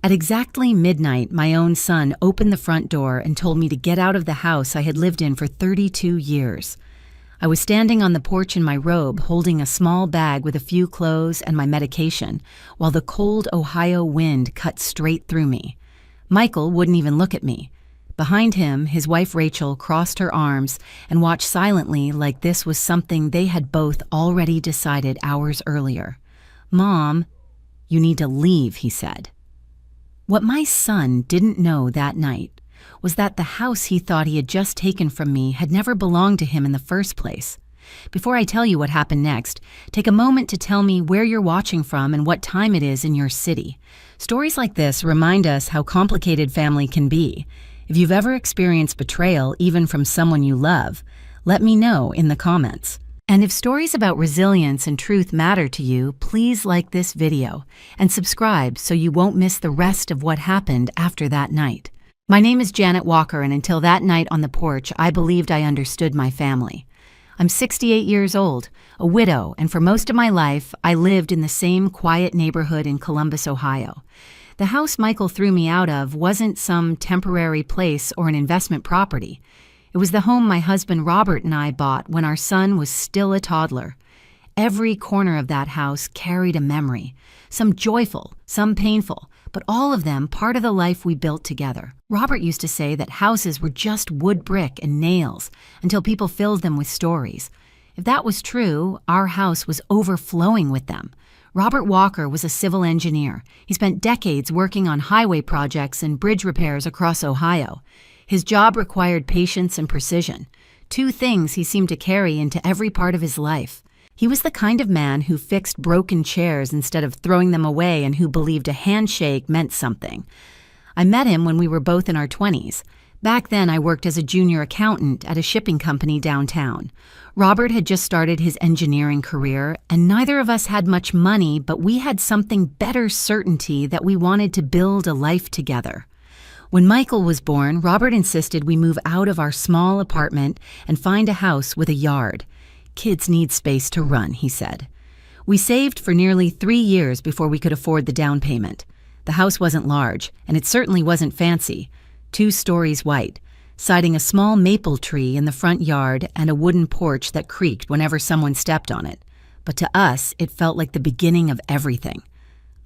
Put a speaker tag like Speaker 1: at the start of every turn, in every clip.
Speaker 1: At exactly midnight, my own son opened the front door and told me to get out of the house I had lived in for 32 years. I was standing on the porch in my robe, holding a small bag with a few clothes and my medication, while the cold Ohio wind cut straight through me. Michael wouldn't even look at me. Behind him, his wife Rachel crossed her arms and watched silently like this was something they had both already decided hours earlier. "Mom, you need to leave," he said. What my son didn't know that night was that the house he thought he had just taken from me had never belonged to him in the first place. Before I tell you what happened next, take a moment to tell me where you're watching from and what time it is in your city. Stories like this remind us how complicated family can be. If you've ever experienced betrayal, even from someone you love, let me know in the comments. And if stories about resilience and truth matter to you, please like this video and subscribe so you won't miss the rest of what happened after that night. My name is Janet Walker, and until that night on the porch, I believed I understood my family. I'm 68 years old, a widow, and for most of my life, I lived in the same quiet neighborhood in Columbus, Ohio. The house Michael threw me out of wasn't some temporary place or an investment property. It was the home my husband Robert and I bought when our son was still a toddler. Every corner of that house carried a memory, some joyful, some painful, but all of them part of the life we built together. Robert used to say that houses were just wood, brick, and nails until people filled them with stories. If that was true, our house was overflowing with them. Robert Walker was a civil engineer. He spent decades working on highway projects and bridge repairs across Ohio. His job required patience and precision, two things he seemed to carry into every part of his life. He was the kind of man who fixed broken chairs instead of throwing them away and who believed a handshake meant something. I met him when we were both in our 20s. Back then, I worked as a junior accountant at a shipping company downtown. Robert had just started his engineering career, and neither of us had much money, but we had something better certainty that we wanted to build a life together. When Michael was born, Robert insisted we move out of our small apartment and find a house with a yard. "Kids need space to run," he said. We saved for nearly 3 years before we could afford the down payment. The house wasn't large, and it certainly wasn't fancy. 2 stories white, siding a small maple tree in the front yard and a wooden porch that creaked whenever someone stepped on it. But to us, it felt like the beginning of everything.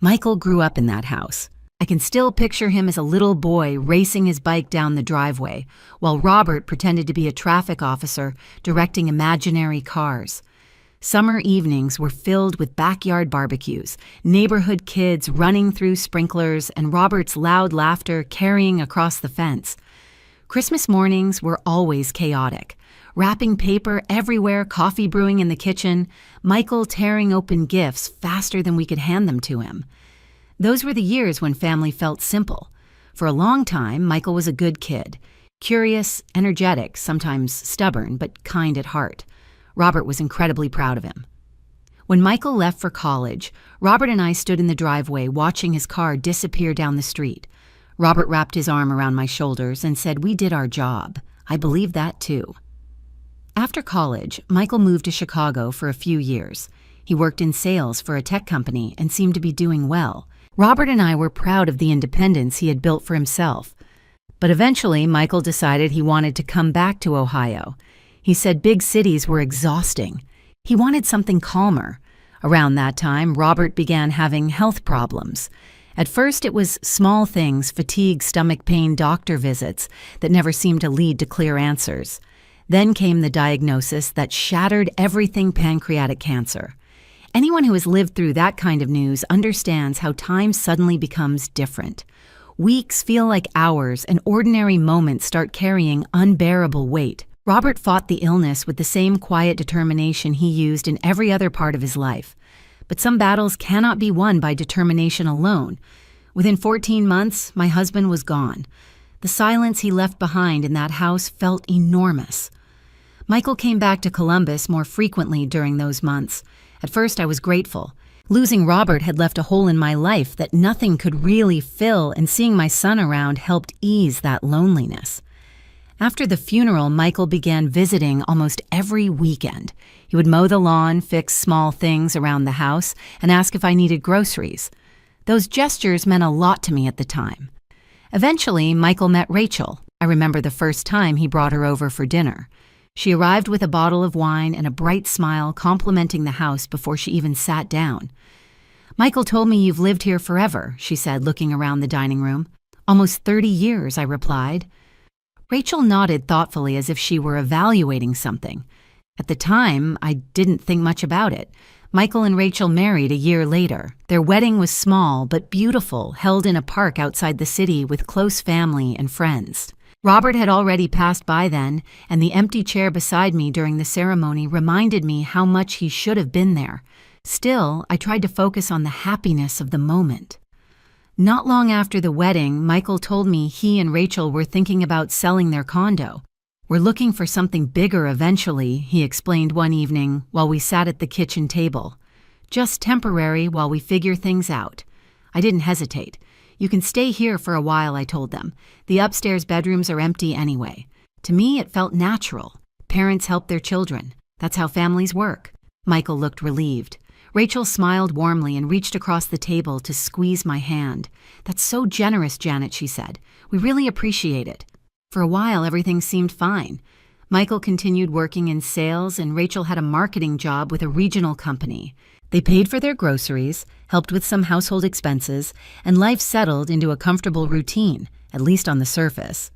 Speaker 1: Michael grew up in that house. I can still picture him as a little boy racing his bike down the driveway, while Robert pretended to be a traffic officer directing imaginary cars. Summer evenings were filled with backyard barbecues, neighborhood kids running through sprinklers, and Robert's loud laughter carrying across the fence. Christmas mornings were always chaotic. Wrapping paper everywhere, coffee brewing in the kitchen, Michael tearing open gifts faster than we could hand them to him. Those were the years when family felt simple. For a long time, Michael was a good kid. Curious, energetic, sometimes stubborn, but kind at heart. Robert was incredibly proud of him. When Michael left for college, Robert and I stood in the driveway watching his car disappear down the street. Robert wrapped his arm around my shoulders and said we did our job. I believe that too. After college, Michael moved to Chicago for a few years. He worked in sales for a tech company and seemed to be doing well. Robert and I were proud of the independence he had built for himself. But eventually, Michael decided he wanted to come back to Ohio. He said big cities were exhausting. He wanted something calmer. Around that time, Robert began having health problems. At first, it was small things, fatigue, stomach pain, doctor visits, that never seemed to lead to clear answers. Then came the diagnosis that shattered everything: pancreatic cancer. Anyone who has lived through that kind of news understands how time suddenly becomes different. Weeks feel like hours, and ordinary moments start carrying unbearable weight. Robert fought the illness with the same quiet determination he used in every other part of his life. But some battles cannot be won by determination alone. Within 14 months, my husband was gone. The silence he left behind in that house felt enormous. Michael came back to Columbus more frequently during those months. At first, I was grateful. Losing Robert had left a hole in my life that nothing could really fill, and seeing my son around helped ease that loneliness. After the funeral, Michael began visiting almost every weekend. He would mow the lawn, fix small things around the house, and ask if I needed groceries. Those gestures meant a lot to me at the time. Eventually, Michael met Rachel. I remember the first time he brought her over for dinner. She arrived with a bottle of wine and a bright smile complimenting the house before she even sat down. "Michael told me you've lived here forever," she said, looking around the dining room. "Almost 30 years, I replied. Rachel nodded thoughtfully as if she were evaluating something. At the time, I didn't think much about it. Michael and Rachel married a year later. Their wedding was small but beautiful, held in a park outside the city with close family and friends. Robert had already passed by then, and the empty chair beside me during the ceremony reminded me how much he should have been there. Still, I tried to focus on the happiness of the moment. Not long after the wedding, Michael told me he and Rachel were thinking about selling their condo. "We're looking for something bigger eventually," he explained one evening while we sat at the kitchen table. "Just temporary while we figure things out." I didn't hesitate. "You can stay here for a while," I told them. "The upstairs bedrooms are empty anyway." To me, it felt natural. Parents help their children. That's how families work. Michael looked relieved. Rachel smiled warmly and reached across the table to squeeze my hand. "That's so generous, Janet," she said. "We really appreciate it." For a while, everything seemed fine. Michael continued working in sales, and Rachel had a marketing job with a regional company. They paid for their groceries, helped with some household expenses, and life settled into a comfortable routine, at least on the surface.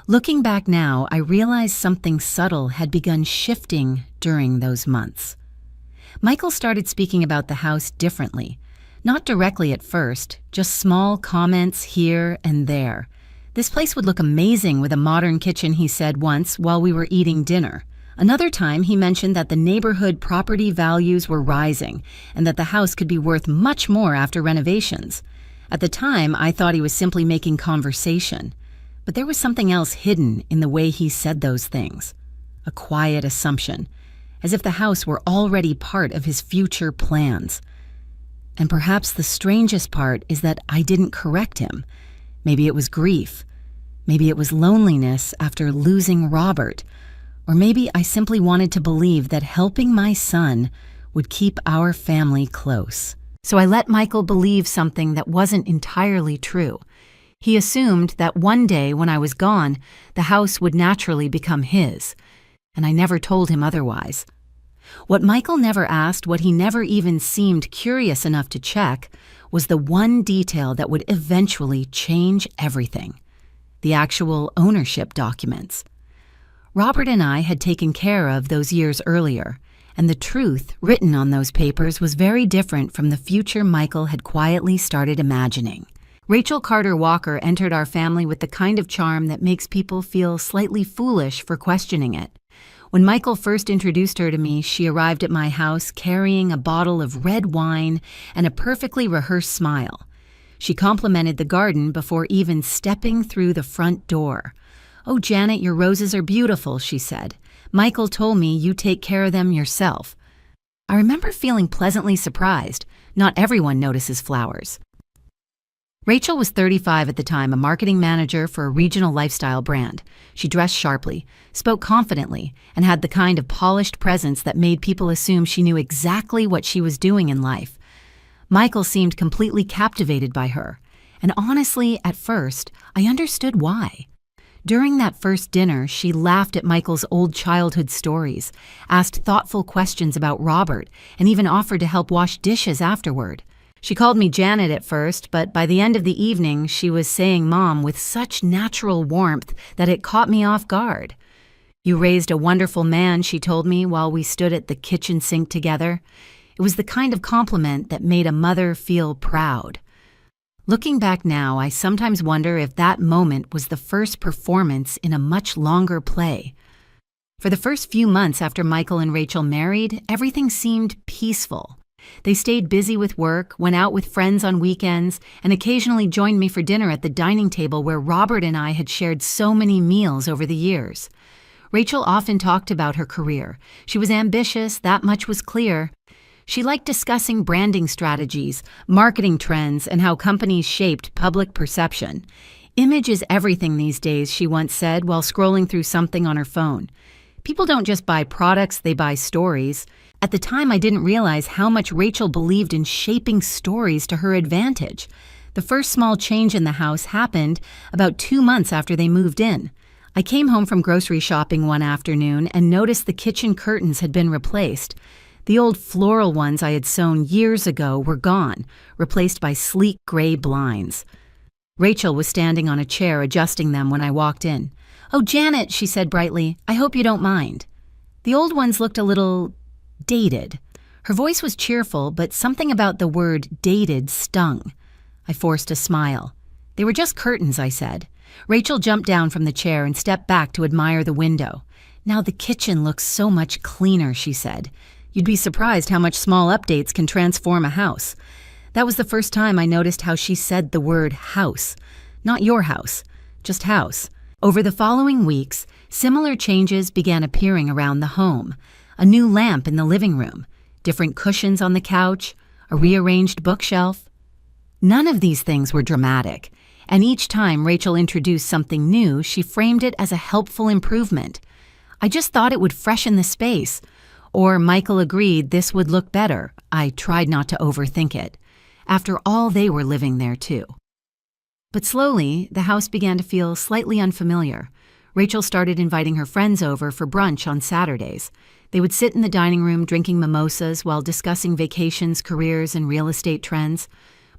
Speaker 1: Looking back now, I realized something subtle had begun shifting during those months. Michael started speaking about the house differently. Not directly at first, just small comments here and there. "This place would look amazing with a modern kitchen," he said once while we were eating dinner. Another time, he mentioned that the neighborhood property values were rising and that the house could be worth much more after renovations. At the time, I thought he was simply making conversation. But there was something else hidden in the way he said those things. A quiet assumption, as if the house were already part of his future plans. And perhaps the strangest part is that I didn't correct him. Maybe it was grief. Maybe it was loneliness after losing Robert. Or maybe I simply wanted to believe that helping my son would keep our family close. So I let Michael believe something that wasn't entirely true. He assumed that one day when I was gone, the house would naturally become his. And I never told him otherwise. What Michael never asked, what he never even seemed curious enough to check, was the one detail that would eventually change everything: the actual ownership documents. Robert and I had taken care of those years earlier, and the truth written on those papers was very different from the future Michael had quietly started imagining. Rachel Carter Walker entered our family with the kind of charm that makes people feel slightly foolish for questioning it. When Michael first introduced her to me, she arrived at my house carrying a bottle of red wine and a perfectly rehearsed smile. She complimented the garden before even stepping through the front door. "Oh, Janet, your roses are beautiful," she said. "Michael told me you take care of them yourself." I remember feeling pleasantly surprised. Not everyone notices flowers. Rachel was 35 at the time, a marketing manager for a regional lifestyle brand. She dressed sharply, spoke confidently, and had the kind of polished presence that made people assume she knew exactly what she was doing in life. Michael seemed completely captivated by her, and honestly, at first, I understood why. During that first dinner, she laughed at Michael's old childhood stories, asked thoughtful questions about Robert, and even offered to help wash dishes afterward. She called me Janet at first, but by the end of the evening, she was saying Mom with such natural warmth that it caught me off guard. "You raised a wonderful man," she told me while we stood at the kitchen sink together. It was the kind of compliment that made a mother feel proud. Looking back now, I sometimes wonder if that moment was the first performance in a much longer play. For the first few months after Michael and Rachel married, everything seemed peaceful. They stayed busy with work, went out with friends on weekends, and occasionally joined me for dinner at the dining table where Robert and I had shared so many meals over the years. Rachel often talked about her career. She was ambitious, that much was clear. She liked discussing branding strategies, marketing trends, and how companies shaped public perception. "Image is everything these days," she once said while scrolling through something on her phone. People don't just buy products, they buy stories. At the time, I didn't realize how much Rachel believed in shaping stories to her advantage. The first small change in the house happened about 2 months after they moved in. I came home from grocery shopping one afternoon and noticed the kitchen curtains had been replaced. The old floral ones I had sewn years ago were gone, replaced by sleek gray blinds. Rachel was standing on a chair adjusting them when I walked in. "Oh, Janet," she said brightly, "I hope you don't mind." The old ones looked a little dated. Her voice was cheerful, but something about the word dated stung. I forced a smile. "They were just curtains," I said. Rachel jumped down from the chair and stepped back to admire the window. "Now the kitchen looks so much cleaner," she said. "You'd be surprised how much small updates can transform a house." That was the first time I noticed how she said the word house. Not your house, just house. Over the following weeks, similar changes began appearing around the home. A new lamp in the living room, different cushions on the couch, a rearranged bookshelf. None of these things were dramatic, and each time Rachel introduced something new, she framed it as a helpful improvement. I just thought it would freshen the space, or Michael agreed this would look better. I tried not to overthink it. After all, they were living there too. But slowly, the house began to feel slightly unfamiliar. Rachel started inviting her friends over for brunch on Saturdays. They would sit in the dining room drinking mimosas while discussing vacations, careers, and real estate trends.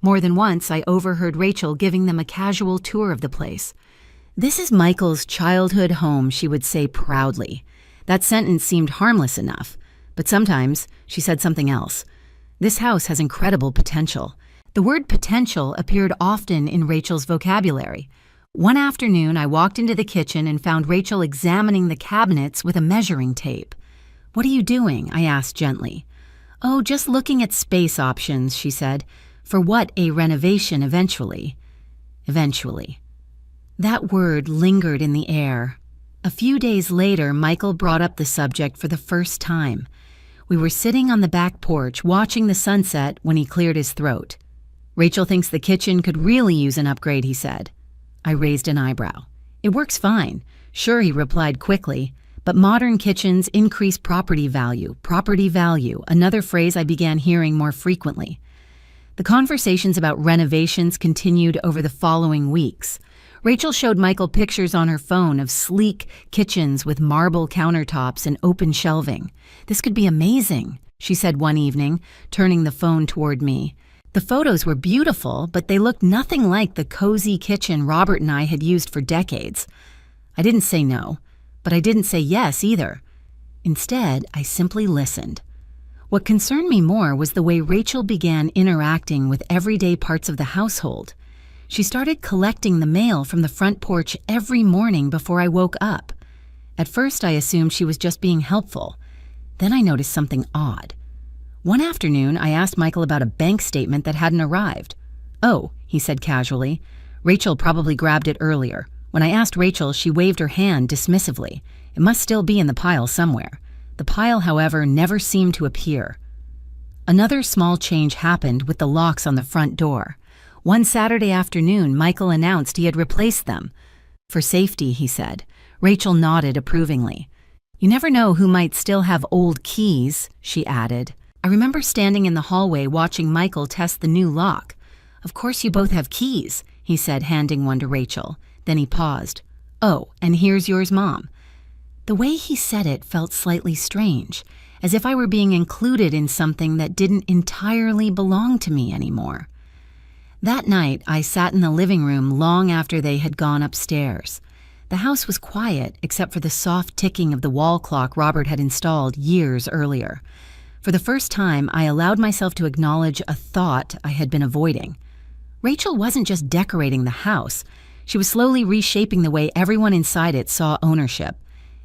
Speaker 1: More than once, I overheard Rachel giving them a casual tour of the place. "This is Michael's childhood home," she would say proudly. That sentence seemed harmless enough, but sometimes she said something else. "This house has incredible potential." The word potential appeared often in Rachel's vocabulary. One afternoon, I walked into the kitchen and found Rachel examining the cabinets with a measuring tape. "What are you doing?" I asked gently. "Oh, just looking at space options," she said. "For what a renovation eventually." Eventually. That word lingered in the air. A few days later, Michael brought up the subject for the first time. We were sitting on the back porch watching the sunset when he cleared his throat. "Rachel thinks the kitchen could really use an upgrade," he said. I raised an eyebrow. "It works fine." "Sure," he replied quickly. "But modern kitchens increase property value." Property value, another phrase I began hearing more frequently. The conversations about renovations continued over the following weeks. Rachel showed Michael pictures on her phone of sleek kitchens with marble countertops and open shelving. "This could be amazing," she said one evening, turning the phone toward me. The photos were beautiful, but they looked nothing like the cozy kitchen Robert and I had used for decades. I didn't say no, but I didn't say yes either. Instead, I simply listened. What concerned me more was the way Rachel began interacting with everyday parts of the household. She started collecting the mail from the front porch every morning before I woke up. At first, I assumed she was just being helpful. Then I noticed something odd. One afternoon, I asked Michael about a bank statement that hadn't arrived. "Oh," he said casually. "Rachel probably grabbed it earlier." When I asked Rachel, she waved her hand dismissively. It must still be in the pile somewhere. The pile, however, never seemed to appear. Another small change happened with the locks on the front door. One Saturday afternoon, Michael announced he had replaced them. "For safety," he said. Rachel nodded approvingly. "You never know who might still have old keys," she added. I remember standing in the hallway watching Michael test the new lock. "Of course you both have keys," he said, handing one to Rachel. Then he paused. "Oh, and here's yours, Mom." The way he said it felt slightly strange, as if I were being included in something that didn't entirely belong to me anymore. That night, I sat in the living room long after they had gone upstairs. The house was quiet, except for the soft ticking of the wall clock Robert had installed years earlier. For the first time, I allowed myself to acknowledge a thought I had been avoiding. Rachel wasn't just decorating the house. She was slowly reshaping the way everyone inside it saw ownership.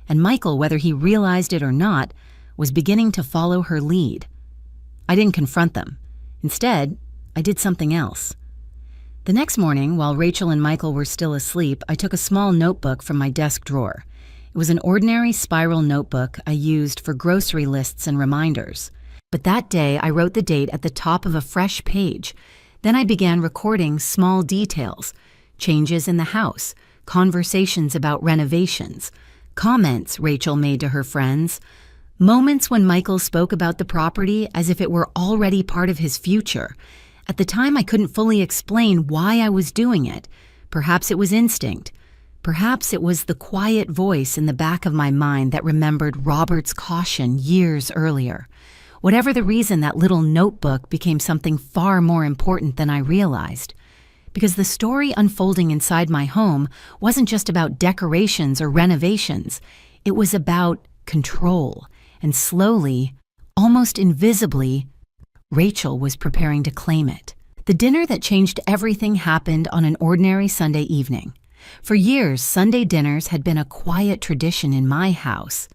Speaker 1: And Michael, whether he realized it or not, was beginning to follow her lead. I didn't confront them. Instead, I did something else. The next morning, while Rachel and Michael were still asleep, I took a small notebook from my desk drawer. It was an ordinary spiral notebook I used for grocery lists and reminders. But that day, I wrote the date at the top of a fresh page. Then I began recording small details, changes in the house, conversations about renovations, Comments Rachel made to her friends. Moments when Michael spoke about the property as if it were already part of his future. At the time, I couldn't fully explain why I was doing it. Perhaps it was instinct. Perhaps it was the quiet voice in the back of my mind that remembered Robert's caution years earlier. Whatever the reason, that little notebook became something far more important than I realized. Because the story unfolding inside my home wasn't just about decorations or renovations. It was about control. And slowly, almost invisibly, Rachel was preparing to claim it. The dinner that changed everything happened on an ordinary Sunday evening. For years, Sunday dinners had been a quiet tradition in my house.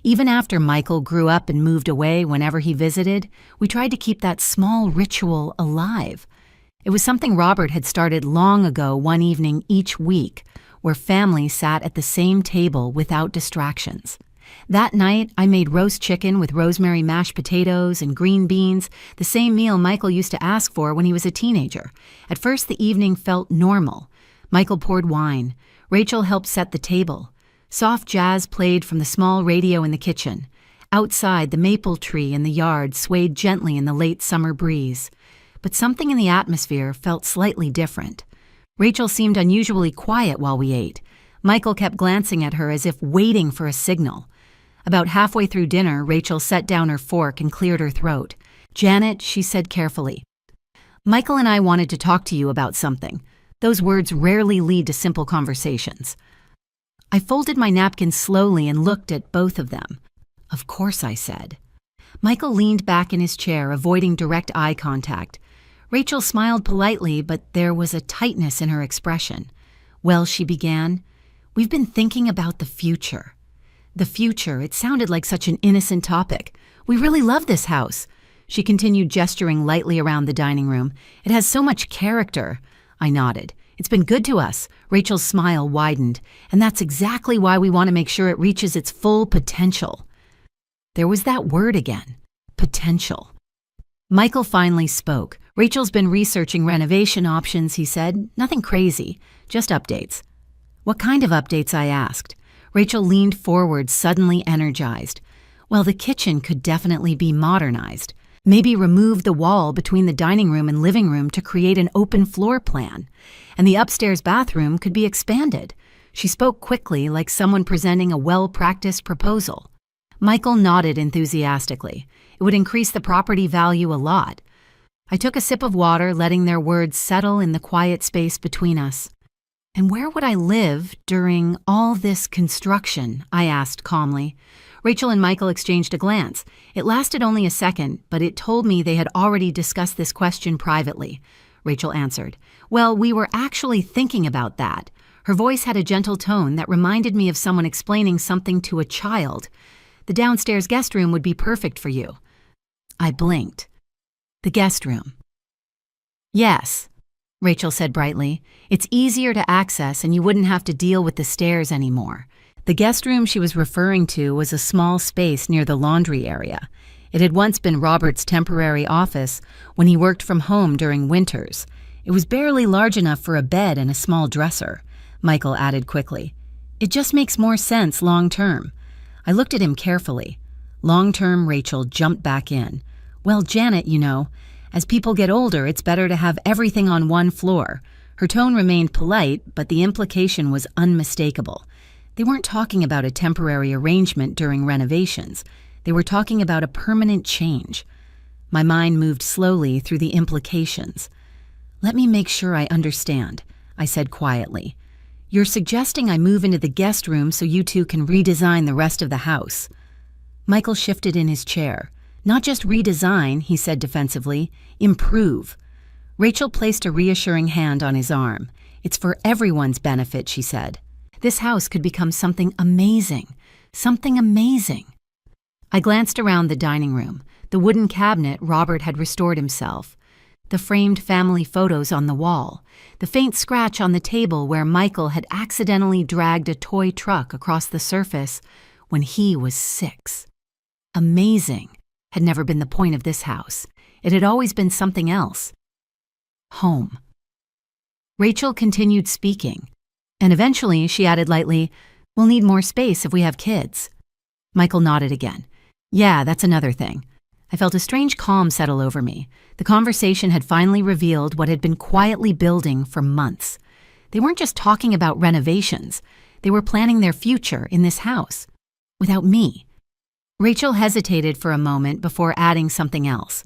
Speaker 1: Even after Michael grew up and moved away whenever he visited, we tried to keep that small ritual alive. It was something Robert had started long ago, one evening each week, where families sat at the same table without distractions. That night, I made roast chicken with rosemary mashed potatoes and green beans, the same meal Michael used to ask for when he was a teenager. At first, the evening felt normal. Michael poured wine. Rachel helped set the table. Soft jazz played from the small radio in the kitchen. Outside, the maple tree in the yard swayed gently in the late summer breeze. But something in the atmosphere felt slightly different. Rachel seemed unusually quiet while we ate. Michael kept glancing at her as if waiting for a signal. About halfway through dinner, Rachel set down her fork and cleared her throat. "Janet," she said carefully, "Michael and I wanted to talk to you about something. Those words rarely lead to simple conversations." I folded my napkin slowly and looked at both of them. "Of course," I said. Michael leaned back in his chair, avoiding direct eye contact. Rachel smiled politely, but there was a tightness in her expression. "Well," she began, "we've been thinking about the future." The future, it sounded like such an innocent topic. "We really love this house." She continued, gesturing lightly around the dining room. "It has so much character." I nodded. "It's been good to us." Rachel's smile widened. "And that's exactly why we want to make sure it reaches its full potential." There was that word again. Potential. Michael finally spoke. "Rachel's been researching renovation options," he said. "Nothing crazy, just updates." "What kind of updates?" I asked. Rachel leaned forward, suddenly energized. "Well, the kitchen could definitely be modernized. Maybe remove the wall between the dining room and living room to create an open floor plan. And the upstairs bathroom could be expanded." She spoke quickly, like someone presenting a well-practiced proposal. Michael nodded enthusiastically. "It would increase the property value a lot." I took a sip of water, letting their words settle in the quiet space between us. "And where would I live during all this construction?" I asked calmly. Rachel and Michael exchanged a glance. It lasted only a second, but it told me they had already discussed this question privately. Rachel answered, "Well, we were actually thinking about that." Her voice had a gentle tone that reminded me of someone explaining something to a child. "The downstairs guest room would be perfect for you." I blinked. "The guest room?" "Yes," Rachel said brightly. "It's easier to access and you wouldn't have to deal with the stairs anymore." The guest room she was referring to was a small space near the laundry area. It had once been Robert's temporary office when he worked from home during winters. It was barely large enough for a bed and a small dresser. Michael added quickly, "It just makes more sense long term." I looked at him carefully. Long term, Rachel jumped back in. "Well, Janet, you know, as people get older, it's better to have everything on one floor." Her tone remained polite, but the implication was unmistakable. They weren't talking about a temporary arrangement during renovations. They were talking about a permanent change. My mind moved slowly through the implications. "Let me make sure I understand," I said quietly. "You're suggesting I move into the guest room so you two can redesign the rest of the house." Michael shifted in his chair. "Not just redesign," he said defensively, "improve." Rachel placed a reassuring hand on his arm. "It's for everyone's benefit," she said. "This house could become something amazing. Something amazing." I glanced around the dining room. The wooden cabinet Robert had restored himself. The framed family photos on the wall. The faint scratch on the table where Michael had accidentally dragged a toy truck across the surface when he was 6. Amazing had never been the point of this house. It had always been something else. Home. Rachel continued speaking, and eventually she added lightly, We'll need more space if we have kids. Michael nodded again. Yeah, that's another thing. I felt a strange calm settle over me. The conversation had finally revealed what had been quietly building for months. They weren't just talking about renovations. They were planning their future in this house. Without me. Rachel hesitated for a moment before adding something else.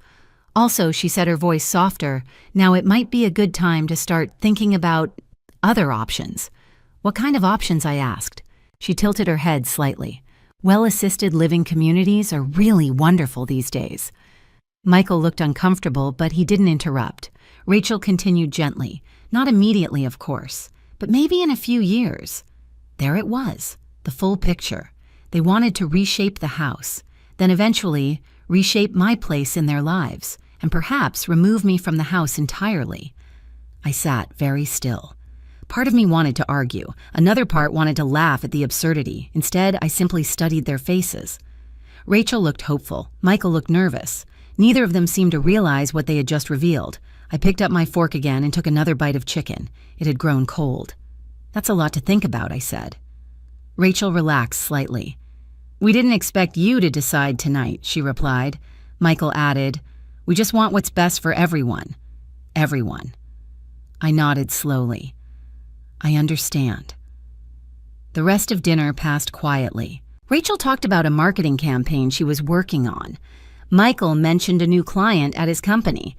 Speaker 1: Also, she said, her voice softer, now it might be a good time to start thinking about other options. What kind of options, I asked. She tilted her head slightly. Well-assisted living communities are really wonderful these days. Michael looked uncomfortable, but he didn't interrupt. Rachel continued gently. Not immediately, of course, but maybe in a few years. There it was, the full picture. They wanted to reshape the house, then eventually reshape my place in their lives, and perhaps remove me from the house entirely. I sat very still. Part of me wanted to argue. Another part wanted to laugh at the absurdity. Instead, I simply studied their faces. Rachel looked hopeful. Michael looked nervous. Neither of them seemed to realize what they had just revealed. I picked up my fork again and took another bite of chicken. It had grown cold. That's a lot to think about, I said. Rachel relaxed slightly. We didn't expect you to decide tonight, she replied. Michael added, we just want what's best for everyone. Everyone. I nodded slowly. I understand. The rest of dinner passed quietly. Rachel talked about a marketing campaign she was working on. Michael mentioned a new client at his company.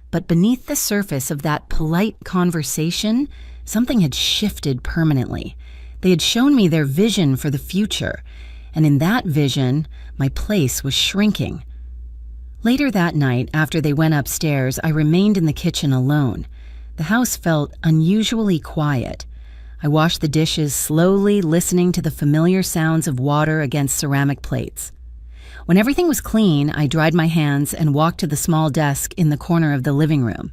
Speaker 1: But beneath the surface of that polite conversation, something had shifted permanently. They had shown me their vision for the future, and in that vision, my place was shrinking. Later that night, after they went upstairs, I remained in the kitchen alone. The house felt unusually quiet. I washed the dishes slowly, listening to the familiar sounds of water against ceramic plates. When everything was clean, I dried my hands and walked to the small desk in the corner of the living room.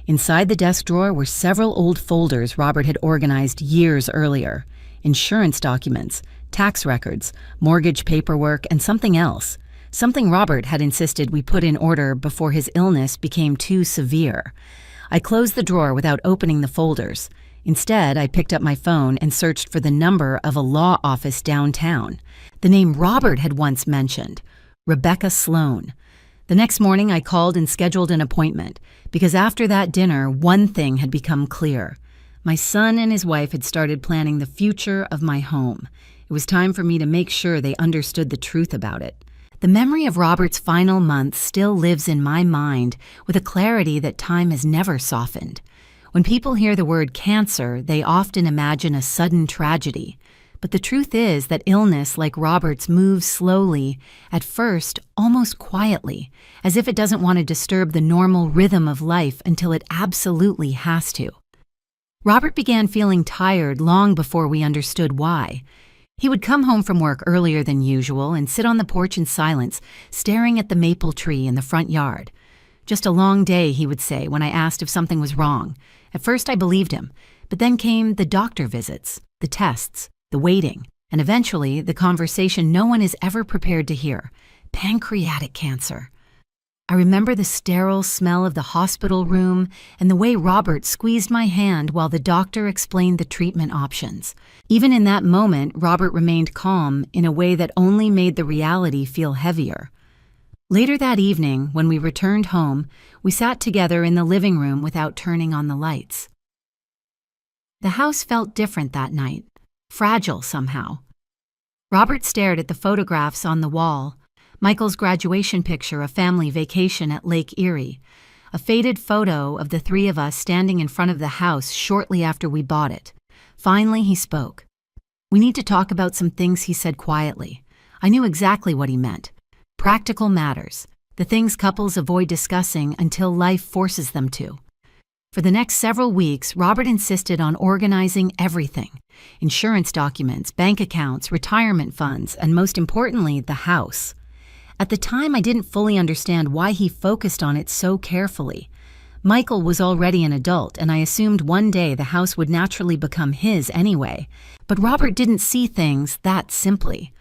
Speaker 1: Inside the desk drawer were several old folders Robert had organized years earlier. Insurance documents, tax records, mortgage paperwork, and something else. Something Robert had insisted we put in order before his illness became too severe. I closed the drawer without opening the folders. Instead, I picked up my phone and searched for the number of a law office downtown. The name Robert had once mentioned, Rebecca Sloan. The next morning, I called and scheduled an appointment, because after that dinner, one thing had become clear. My son and his wife had started planning the future of my home. It was time for me to make sure they understood the truth about it. The memory of Robert's final months still lives in my mind with a clarity that time has never softened. When people hear the word cancer, they often imagine a sudden tragedy. But the truth is that illness like Robert's moves slowly, at first almost quietly, as if it doesn't want to disturb the normal rhythm of life until it absolutely has to. Robert began feeling tired long before we understood why. He would come home from work earlier than usual and sit on the porch in silence, staring at the maple tree in the front yard. Just a long day, he would say, when I asked if something was wrong. At first I believed him, but then came the doctor visits, the tests, the waiting, and eventually the conversation no one is ever prepared to hear: pancreatic cancer. I remember the sterile smell of the hospital room and the way Robert squeezed my hand while the doctor explained the treatment options. Even in that moment, Robert remained calm in a way that only made the reality feel heavier. Later that evening, when we returned home, we sat together in the living room without turning on the lights. The house felt different that night, fragile somehow. Robert stared at the photographs on the wall. Michael's graduation picture, a family vacation at Lake Erie, a faded photo of the three of us standing in front of the house shortly after we bought it. Finally, he spoke. We need to talk about some things, he said quietly. I knew exactly what he meant. Practical matters, the things couples avoid discussing until life forces them to. For the next several weeks, Robert insisted on organizing everything: insurance documents, bank accounts, retirement funds, and most importantly, the house. At the time, I didn't fully understand why he focused on it so carefully. Michael was already an adult, and I assumed one day the house would naturally become his anyway. But Robert didn't see things that simply.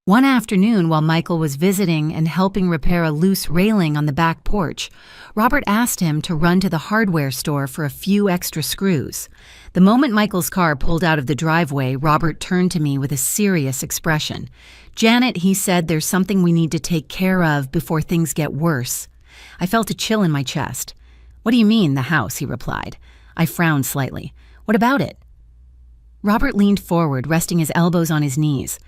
Speaker 1: One afternoon, while Michael was visiting and helping repair a loose railing on the back porch, Robert asked him to run to the hardware store for a few extra screws. The moment Michael's car pulled out of the driveway, Robert turned to me with a serious expression. "Janet," he said, "there's something we need to take care of before things get worse." I felt a chill in my chest. "What do you mean, the house?" he replied. I frowned slightly. "What about it?" Robert leaned forward, resting his elbows on his knees.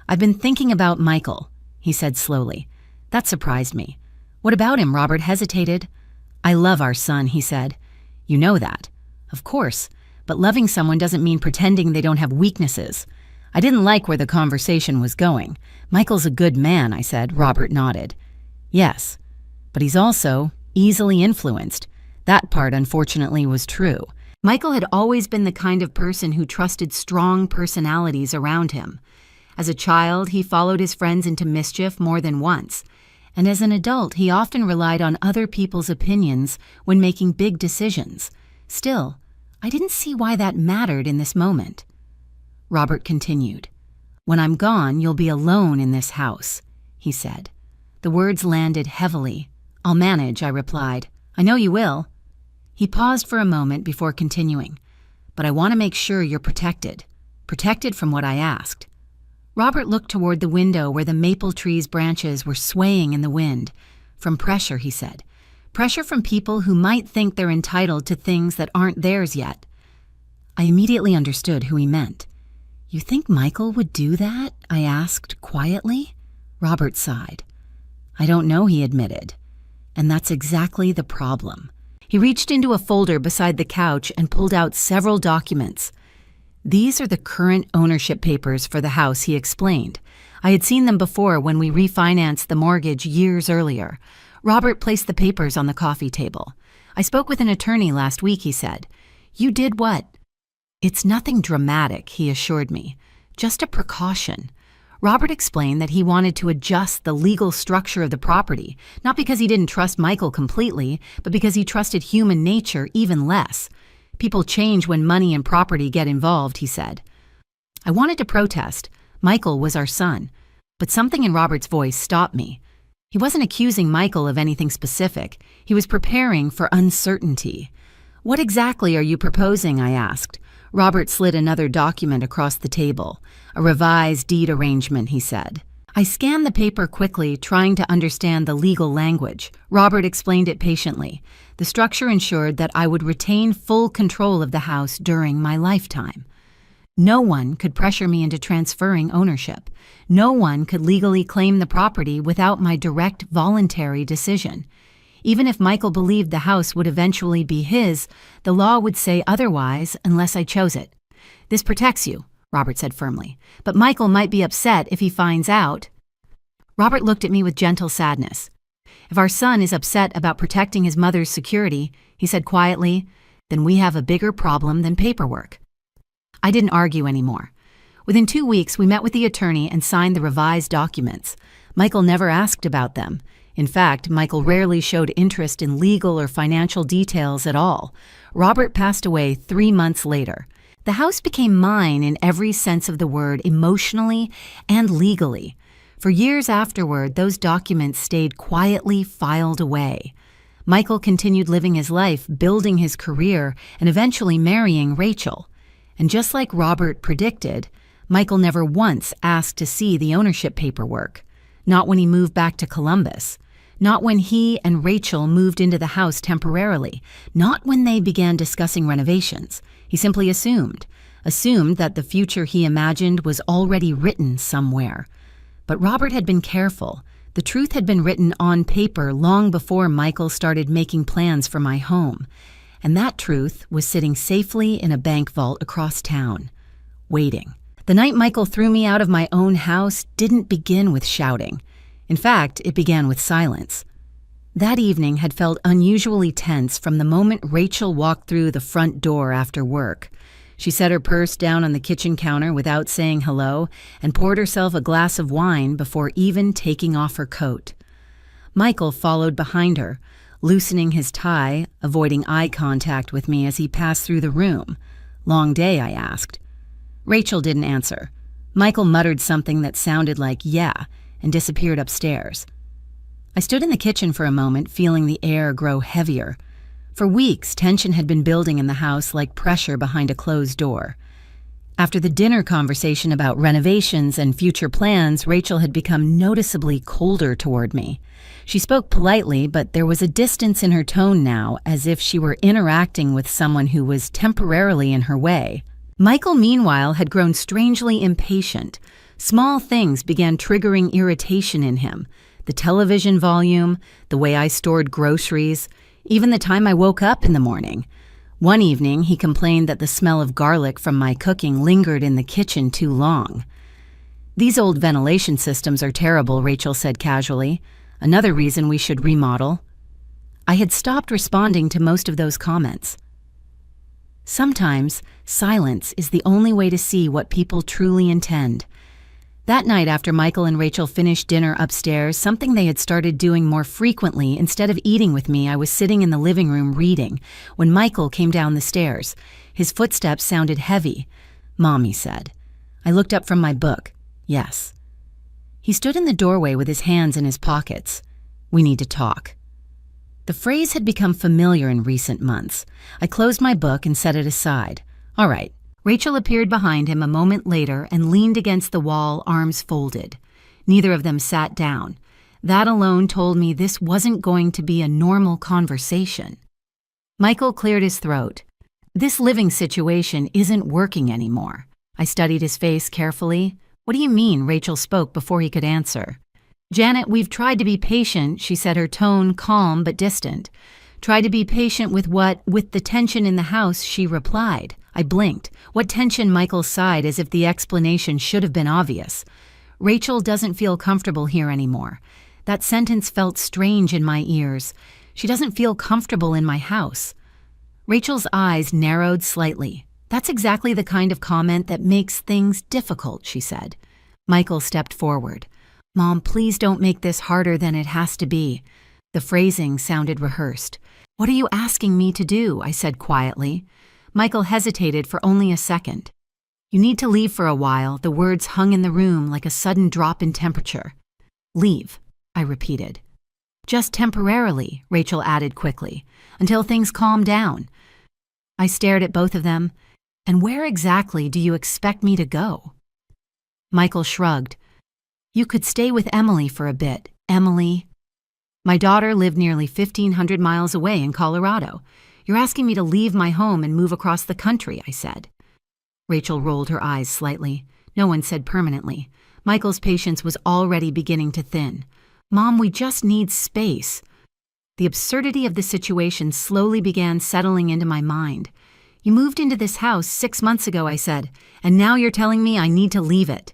Speaker 1: "I've been thinking about Michael," he said slowly. That surprised me. "What about him?" Robert hesitated. "I love our son," he said. "You know that." "Of course, but loving someone doesn't mean pretending they don't have weaknesses." I didn't like where the conversation was going. "Michael's a good man," I said. Robert nodded. "Yes, but he's also easily influenced." That part, unfortunately, was true. Michael had always been the kind of person who trusted strong personalities around him. As a child, he followed his friends into mischief more than once, and as an adult, he often relied on other people's opinions when making big decisions. Still, I didn't see why that mattered in this moment. Robert continued. "When I'm gone, you'll be alone in this house," he said. The words landed heavily. "I'll manage," I replied. "I know you will." He paused for a moment before continuing. "But I want to make sure you're protected. Protected from what I asked." Robert looked toward the window where the maple tree's branches were swaying in the wind. "From pressure," he said. "Pressure from people who might think they're entitled to things that aren't theirs yet." I immediately understood who he meant. "You think Michael would do that?" I asked quietly. Robert sighed. "I don't know," he admitted. "And that's exactly the problem." He reached into a folder beside the couch and pulled out several documents. "These are the current ownership papers for the house," he explained. I had seen them before when we refinanced the mortgage years earlier. Robert placed the papers on the coffee table. "I spoke with an attorney last week," he said. "You did what?" "It's nothing dramatic," he assured me. "Just a precaution." Robert explained that he wanted to adjust the legal structure of the property, not because he didn't trust Michael completely, but because he trusted human nature even less. "People change when money and property get involved," he said. I wanted to protest. Michael was our son. But something in Robert's voice stopped me. He wasn't accusing Michael of anything specific. He was preparing for uncertainty. "What exactly are you proposing?" I asked. Robert slid another document across the table. "A revised deed arrangement," he said. I scanned the paper quickly, trying to understand the legal language. Robert explained it patiently. The structure ensured that I would retain full control of the house during my lifetime. No one could pressure me into transferring ownership. No one could legally claim the property without my direct, voluntary decision. Even if Michael believed the house would eventually be his, the law would say otherwise unless I chose it. "This protects you," Robert said firmly. "But Michael might be upset if he finds out." Robert looked at me with gentle sadness. "If our son is upset about protecting his mother's security," he said quietly, "then we have a bigger problem than paperwork." I didn't argue anymore. Within 2 weeks, we met with the attorney and signed the revised documents. Michael never asked about them. In fact, Michael rarely showed interest in legal or financial details at all. Robert passed away 3 months later. The house became mine in every sense of the word, emotionally and legally. For years afterward, those documents stayed quietly filed away. Michael continued living his life, building his career, and eventually marrying Rachel. And just like Robert predicted, Michael never once asked to see the ownership paperwork. Not when he moved back to Columbus. Not when he and Rachel moved into the house temporarily. Not when they began discussing renovations. He simply assumed that the future he imagined was already written somewhere. But Robert had been careful. The truth had been written on paper long before Michael started making plans for my home. And that truth was sitting safely in a bank vault across town, waiting. The night Michael threw me out of my own house didn't begin with shouting. In fact, it began with silence. That evening had felt unusually tense from the moment Rachel walked through the front door after work. She set her purse down on the kitchen counter without saying hello and poured herself a glass of wine before even taking off her coat. Michael followed behind her, loosening his tie, avoiding eye contact with me as he passed through the room. "Long day?" I asked. Rachel didn't answer. Michael muttered something that sounded like "yeah," and disappeared upstairs. I stood in the kitchen for a moment, feeling the air grow heavier. For weeks, tension had been building in the house like pressure behind a closed door. After the dinner conversation about renovations and future plans, Rachel had become noticeably colder toward me. She spoke politely, but there was a distance in her tone now, as if she were interacting with someone who was temporarily in her way. Michael, meanwhile, had grown strangely impatient. Small things began triggering irritation in him. The television volume, the way I stored groceries, even the time I woke up in the morning. One evening, he complained that the smell of garlic from my cooking lingered in the kitchen too long. "These old ventilation systems are terrible," Rachel said casually. "Another reason we should remodel." I had stopped responding to most of those comments. Sometimes, silence is the only way to see what people truly intend. That night, after Michael and Rachel finished dinner upstairs, something they had started doing more frequently, instead of eating with me, I was sitting in the living room reading when Michael came down the stairs. His footsteps sounded heavy. "Mom," he said. I looked up from my book. "Yes." He stood in the doorway with his hands in his pockets. "We need to talk." The phrase had become familiar in recent months. I closed my book and set it aside. "All right." Rachel appeared behind him a moment later and leaned against the wall, arms folded. Neither of them sat down. That alone told me this wasn't going to be a normal conversation. Michael cleared his throat. "This living situation isn't working anymore." I studied his face carefully. "What do you mean?" Rachel spoke before he could answer. "Janet, we've tried to be patient," she said, her tone calm but distant. "Try to be patient with what? With the tension in the house," she replied. I blinked. "What tension?" Michael sighed, as if the explanation should have been obvious. "Rachel doesn't feel comfortable here anymore." That sentence felt strange in my ears. She doesn't feel comfortable in my house. Rachel's eyes narrowed slightly. "That's exactly the kind of comment that makes things difficult," she said. Michael stepped forward. "Mom, please don't make this harder than it has to be." The phrasing sounded rehearsed. "What are you asking me to do?" I said quietly. Michael hesitated for only a second. "You need to leave for a while." The words hung in the room like a sudden drop in temperature. "Leave," I repeated. "Just temporarily," Rachel added quickly, "until things calm down." I stared at both of them. "And where exactly do you expect me to go?" Michael shrugged. "You could stay with Emily for a bit." "Emily?" "My daughter lived nearly 1,500 miles away in Colorado. You're asking me to leave my home and move across the country," I said. Rachel rolled her eyes slightly. No one said permanently. Michael's patience was already beginning to thin. "Mom, we just need space." The absurdity of the situation slowly began settling into my mind. "You moved into this house 6 months ago," I said, "and now you're telling me I need to leave it."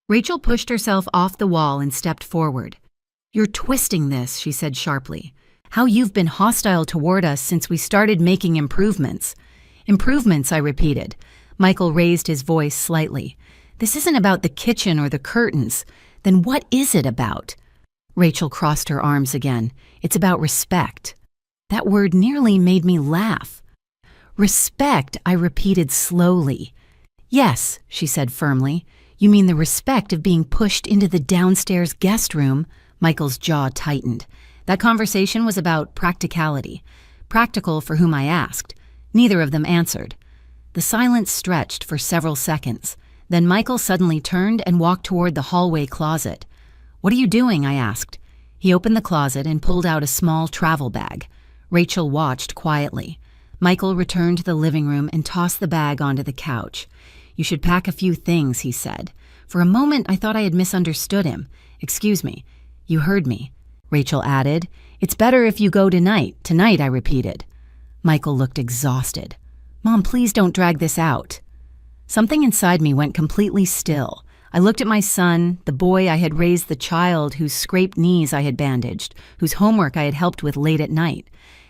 Speaker 1: Rachel pushed herself off the wall and stepped forward. "You're twisting this," she said sharply. "How you've been hostile toward us since we started making improvements." "Improvements," I repeated. Michael raised his voice slightly. "This isn't about the kitchen or the curtains. Then what is it about?" Rachel crossed her arms again. "It's about respect." That word nearly made me laugh. "Respect," I repeated slowly. "Yes," she said firmly. "You mean the respect of being pushed into the downstairs guest room?" Michael's jaw tightened. That conversation was about practicality. Practical for whom I asked. Neither of them answered. The silence stretched for several seconds. Then Michael suddenly turned and walked toward the hallway closet. "What are you doing?" I asked. He opened the closet and pulled out a small travel bag. Rachel watched quietly. Michael returned to the living room and tossed the bag onto the couch. "You should pack a few things," he said. For a moment, I thought I had misunderstood him. "Excuse me." "You heard me," Rachel added. "It's better if you go tonight." "Tonight," I repeated. Michael looked exhausted. "Mom, please don't drag this out." Something inside me went completely still. I looked at my son, the boy I had raised, the child whose scraped knees I had bandaged, whose homework I had helped with late at night.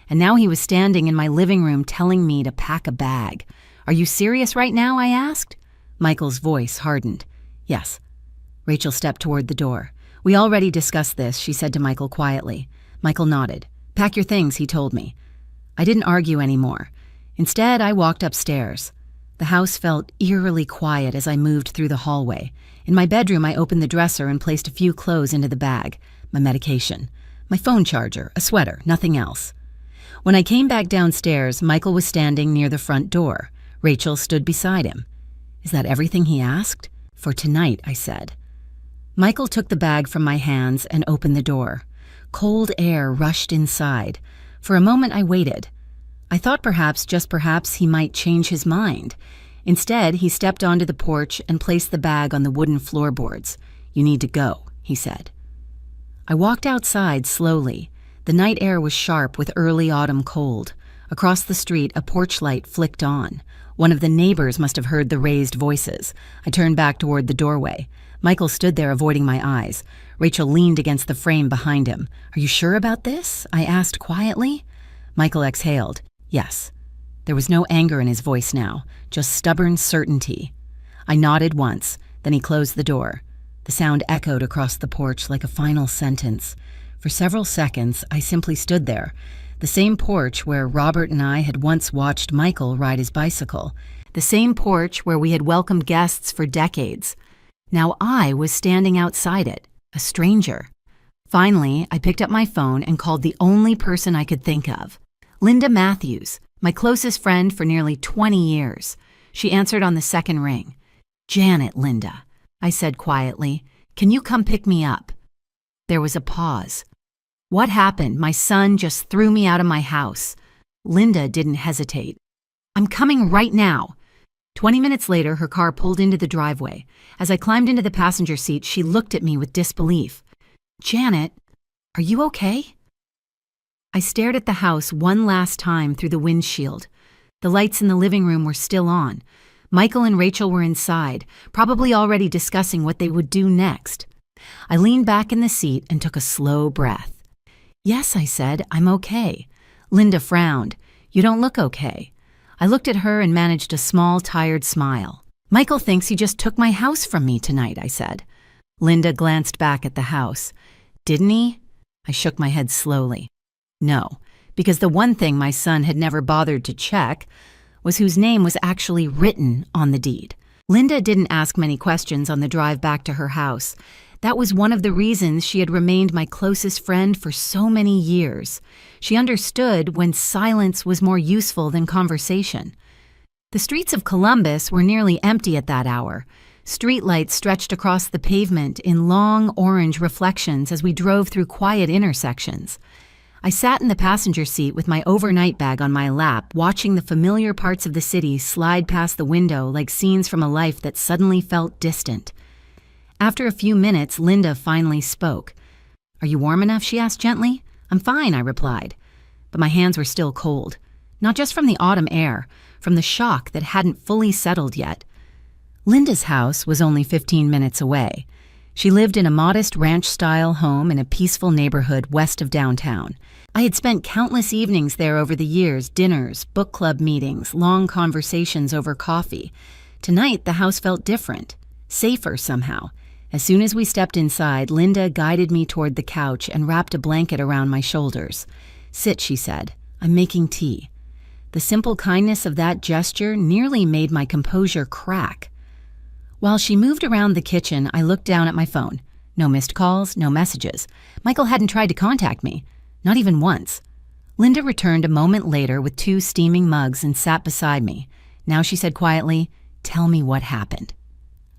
Speaker 1: And now he was standing in my living room telling me to pack a bag. "Are you serious right now?" I asked. Michael's voice hardened. "Yes." Rachel stepped toward the door. "We already discussed this," she said to Michael quietly. Michael nodded. "Pack your things," he told me. I didn't argue anymore. Instead, I walked upstairs. The house felt eerily quiet as I moved through the hallway. In my bedroom, I opened the dresser and placed a few clothes into the bag. My medication. My phone charger, a sweater, nothing else. When I came back downstairs, Michael was standing near the front door. Rachel stood beside him. "Is that everything?" he asked. "For tonight," I said. Michael took the bag from my hands and opened the door. Cold air rushed inside. For a moment I waited. I thought perhaps, just perhaps, he might change his mind. Instead, he stepped onto the porch and placed the bag on the wooden floorboards. "You need to go," he said. I walked outside slowly. The night air was sharp with early autumn cold. Across the street, a porch light flicked on. One of the neighbors must have heard the raised voices. I turned back toward the doorway. Michael stood there avoiding my eyes. Rachel leaned against the frame behind him. "Are you sure about this?" I asked quietly. Michael exhaled. "Yes." There was no anger in his voice now, just stubborn certainty. I nodded once, then he closed the door. The sound echoed across the porch like a final sentence. For several seconds, I simply stood there, the same porch where Robert and I had once watched Michael ride his bicycle, the same porch where we had welcomed guests for decades. Now I was standing outside it, a stranger. Finally, I picked up my phone and called the only person I could think of, Linda Matthews, my closest friend for nearly 20 years. She answered on the second ring. "Janet, Linda," I said quietly, "can you come pick me up?" There was a pause. "What happened? My son just threw me out of my house." Linda didn't hesitate. "I'm coming right now." 20 minutes later, her car pulled into the driveway. As I climbed into the passenger seat, she looked at me with disbelief. "Janet, are you okay?" I stared at the house one last time through the windshield. The lights in the living room were still on. Michael and Rachel were inside, probably already discussing what they would do next. I leaned back in the seat and took a slow breath. "Yes," I said, "I'm okay." Linda frowned. "You don't look okay." I looked at her and managed a small, tired smile. "Michael thinks he just took my house from me tonight," I said. Linda glanced back at the house. "Didn't he?" I shook my head slowly. No, because the one thing my son had never bothered to check was whose name was actually written on the deed. Linda didn't ask many questions on the drive back to her house. That was one of the reasons she had remained my closest friend for so many years. She understood when silence was more useful than conversation. The streets of Columbus were nearly empty at that hour. Streetlights stretched across the pavement in long orange reflections as we drove through quiet intersections. I sat in the passenger seat with my overnight bag on my lap, watching the familiar parts of the city slide past the window like scenes from a life that suddenly felt distant. After a few minutes, Linda finally spoke. "Are you warm enough?" she asked gently. "I'm fine," I replied. But my hands were still cold. Not just from the autumn air, from the shock that hadn't fully settled yet. Linda's house was only 15 minutes away. She lived in a modest ranch-style home in a peaceful neighborhood west of downtown. I had spent countless evenings there over the years, dinners, book club meetings, long conversations over coffee. Tonight, the house felt different, safer somehow. As soon as we stepped inside, Linda guided me toward the couch and wrapped a blanket around my shoulders. "Sit," she said. "I'm making tea." The simple kindness of that gesture nearly made my composure crack. While she moved around the kitchen, I looked down at my phone. No missed calls, no messages. Michael hadn't tried to contact me, not even once. Linda returned a moment later with 2 steaming mugs and sat beside me. Now she said quietly, "Tell me what happened."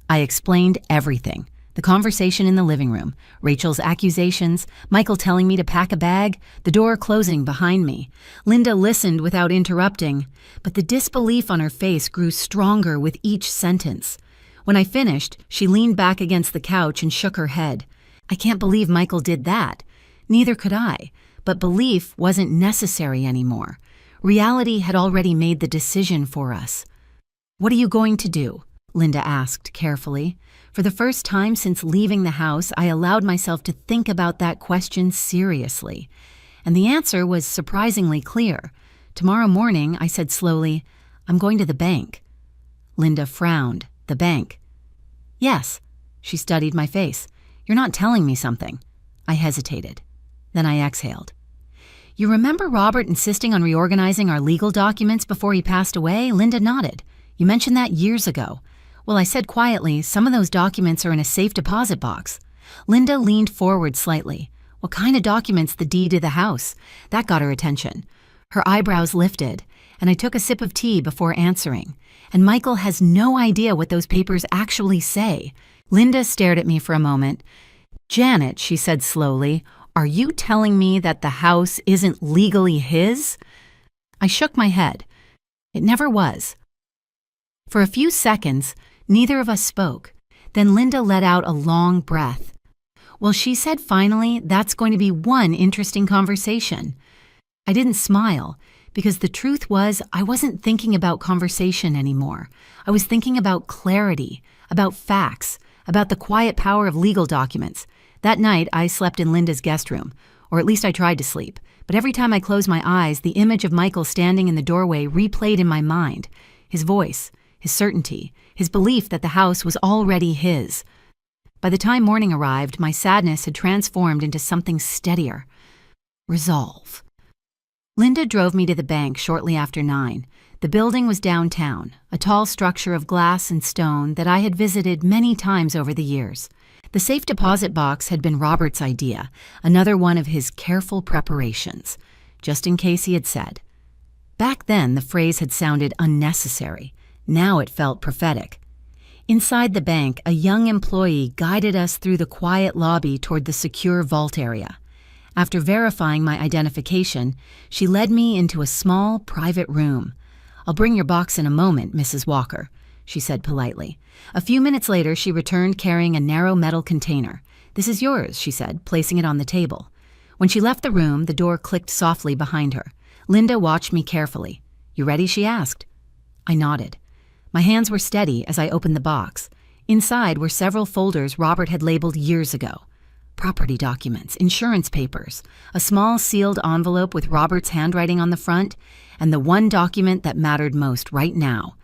Speaker 1: I explained everything. The conversation in the living room, Rachel's accusations, Michael telling me to pack a bag, the door closing behind me. Linda listened without interrupting, but the disbelief on her face grew stronger with each sentence. When I finished, she leaned back against the couch and shook her head. "I can't believe Michael did that." Neither could I, but belief wasn't necessary anymore. Reality had already made the decision for us. "What are you going to do?" Linda asked carefully. For the first time since leaving the house, I allowed myself to think about that question seriously. And the answer was surprisingly clear. "Tomorrow morning," I said slowly, "I'm going to the bank." Linda frowned. "The bank?" "Yes." She studied my face. "You're not telling me something." I hesitated. Then I exhaled. "You remember Robert insisting on reorganizing our legal documents before he passed away?" Linda nodded. "You mentioned that years ago." "Well," I said quietly, "some of those documents are in a safe deposit box." Linda leaned forward slightly. "What kind of documents?" "The deed to the house." That got her attention. Her eyebrows lifted, and I took a sip of tea before answering. And Michael has no idea what those papers actually say. Linda stared at me for a moment. "Janet," she said slowly, "are you telling me that the house isn't legally his?" I shook my head. It never was. For a few seconds, neither of us spoke. Then Linda let out a long breath. "Well," she said finally, "that's going to be one interesting conversation." I didn't smile, because the truth was I wasn't thinking about conversation anymore. I was thinking about clarity, about facts, about the quiet power of legal documents. That night, I slept in Linda's guest room, or at least I tried to sleep. But every time I closed my eyes, the image of Michael standing in the doorway replayed in my mind. His voice, his certainty, his belief that the house was already his. By the time morning arrived, my sadness had transformed into something steadier. Resolve. Linda drove me to the bank shortly after 9. The building was downtown, a tall structure of glass and stone that I had visited many times over the years. The safe deposit box had been Robert's idea, another one of his careful preparations, just in case, he had said. Back then, the phrase had sounded unnecessary. Now it felt prophetic. Inside the bank, a young employee guided us through the quiet lobby toward the secure vault area. After verifying my identification, she led me into a small, private room. "I'll bring your box in a moment, Mrs. Walker," she said politely. A few minutes later, she returned carrying a narrow metal container. "This is yours," she said, placing it on the table. When she left the room, the door clicked softly behind her. Linda watched me carefully. "You ready?" she asked. I nodded. My hands were steady as I opened the box. Inside were several folders Robert had labeled years ago. Property documents, insurance papers, a small sealed envelope with Robert's handwriting on the front, and the one document that mattered most right now,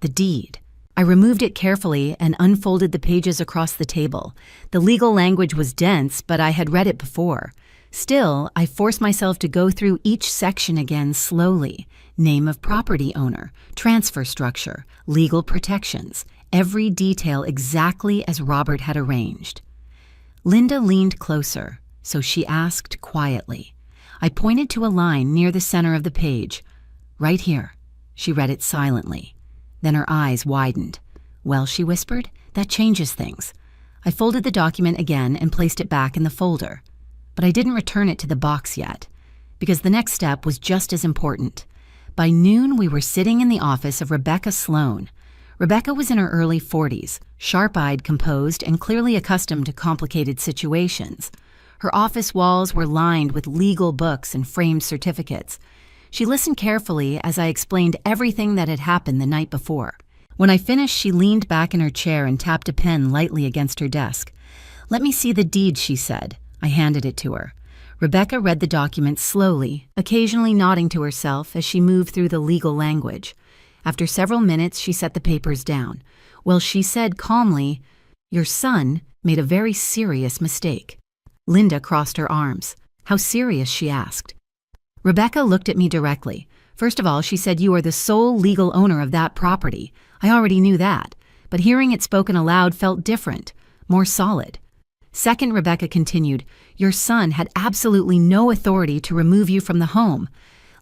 Speaker 1: the deed. I removed it carefully and unfolded the pages across the table. The legal language was dense, but I had read it before. Still, I forced myself to go through each section again slowly. Name of property owner, transfer structure, legal protections, every detail exactly as Robert had arranged. Linda leaned closer, so she asked quietly. I pointed to a line near the center of the page. "Right here." She read it silently. Then her eyes widened. "Well," she whispered, "that changes things." I folded the document again and placed it back in the folder. But I didn't return it to the box yet, because the next step was just as important. By noon, we were sitting in the office of Rebecca Sloan. Rebecca was in her early 40s, sharp-eyed, composed, and clearly accustomed to complicated situations. Her office walls were lined with legal books and framed certificates. She listened carefully as I explained everything that had happened the night before. When I finished, she leaned back in her chair and tapped a pen lightly against her desk. "Let me see the deed," she said. I handed it to her. Rebecca read the document slowly, occasionally nodding to herself as she moved through the legal language. After several minutes, she set the papers down. "Well," she said calmly, "your son made a very serious mistake." Linda crossed her arms. "How serious?" she asked. Rebecca looked at me directly. "First of all," she said, "you are the sole legal owner of that property. I already knew that, but hearing it spoken aloud felt different, more solid. Second," Rebecca continued, "your son had absolutely no authority to remove you from the home."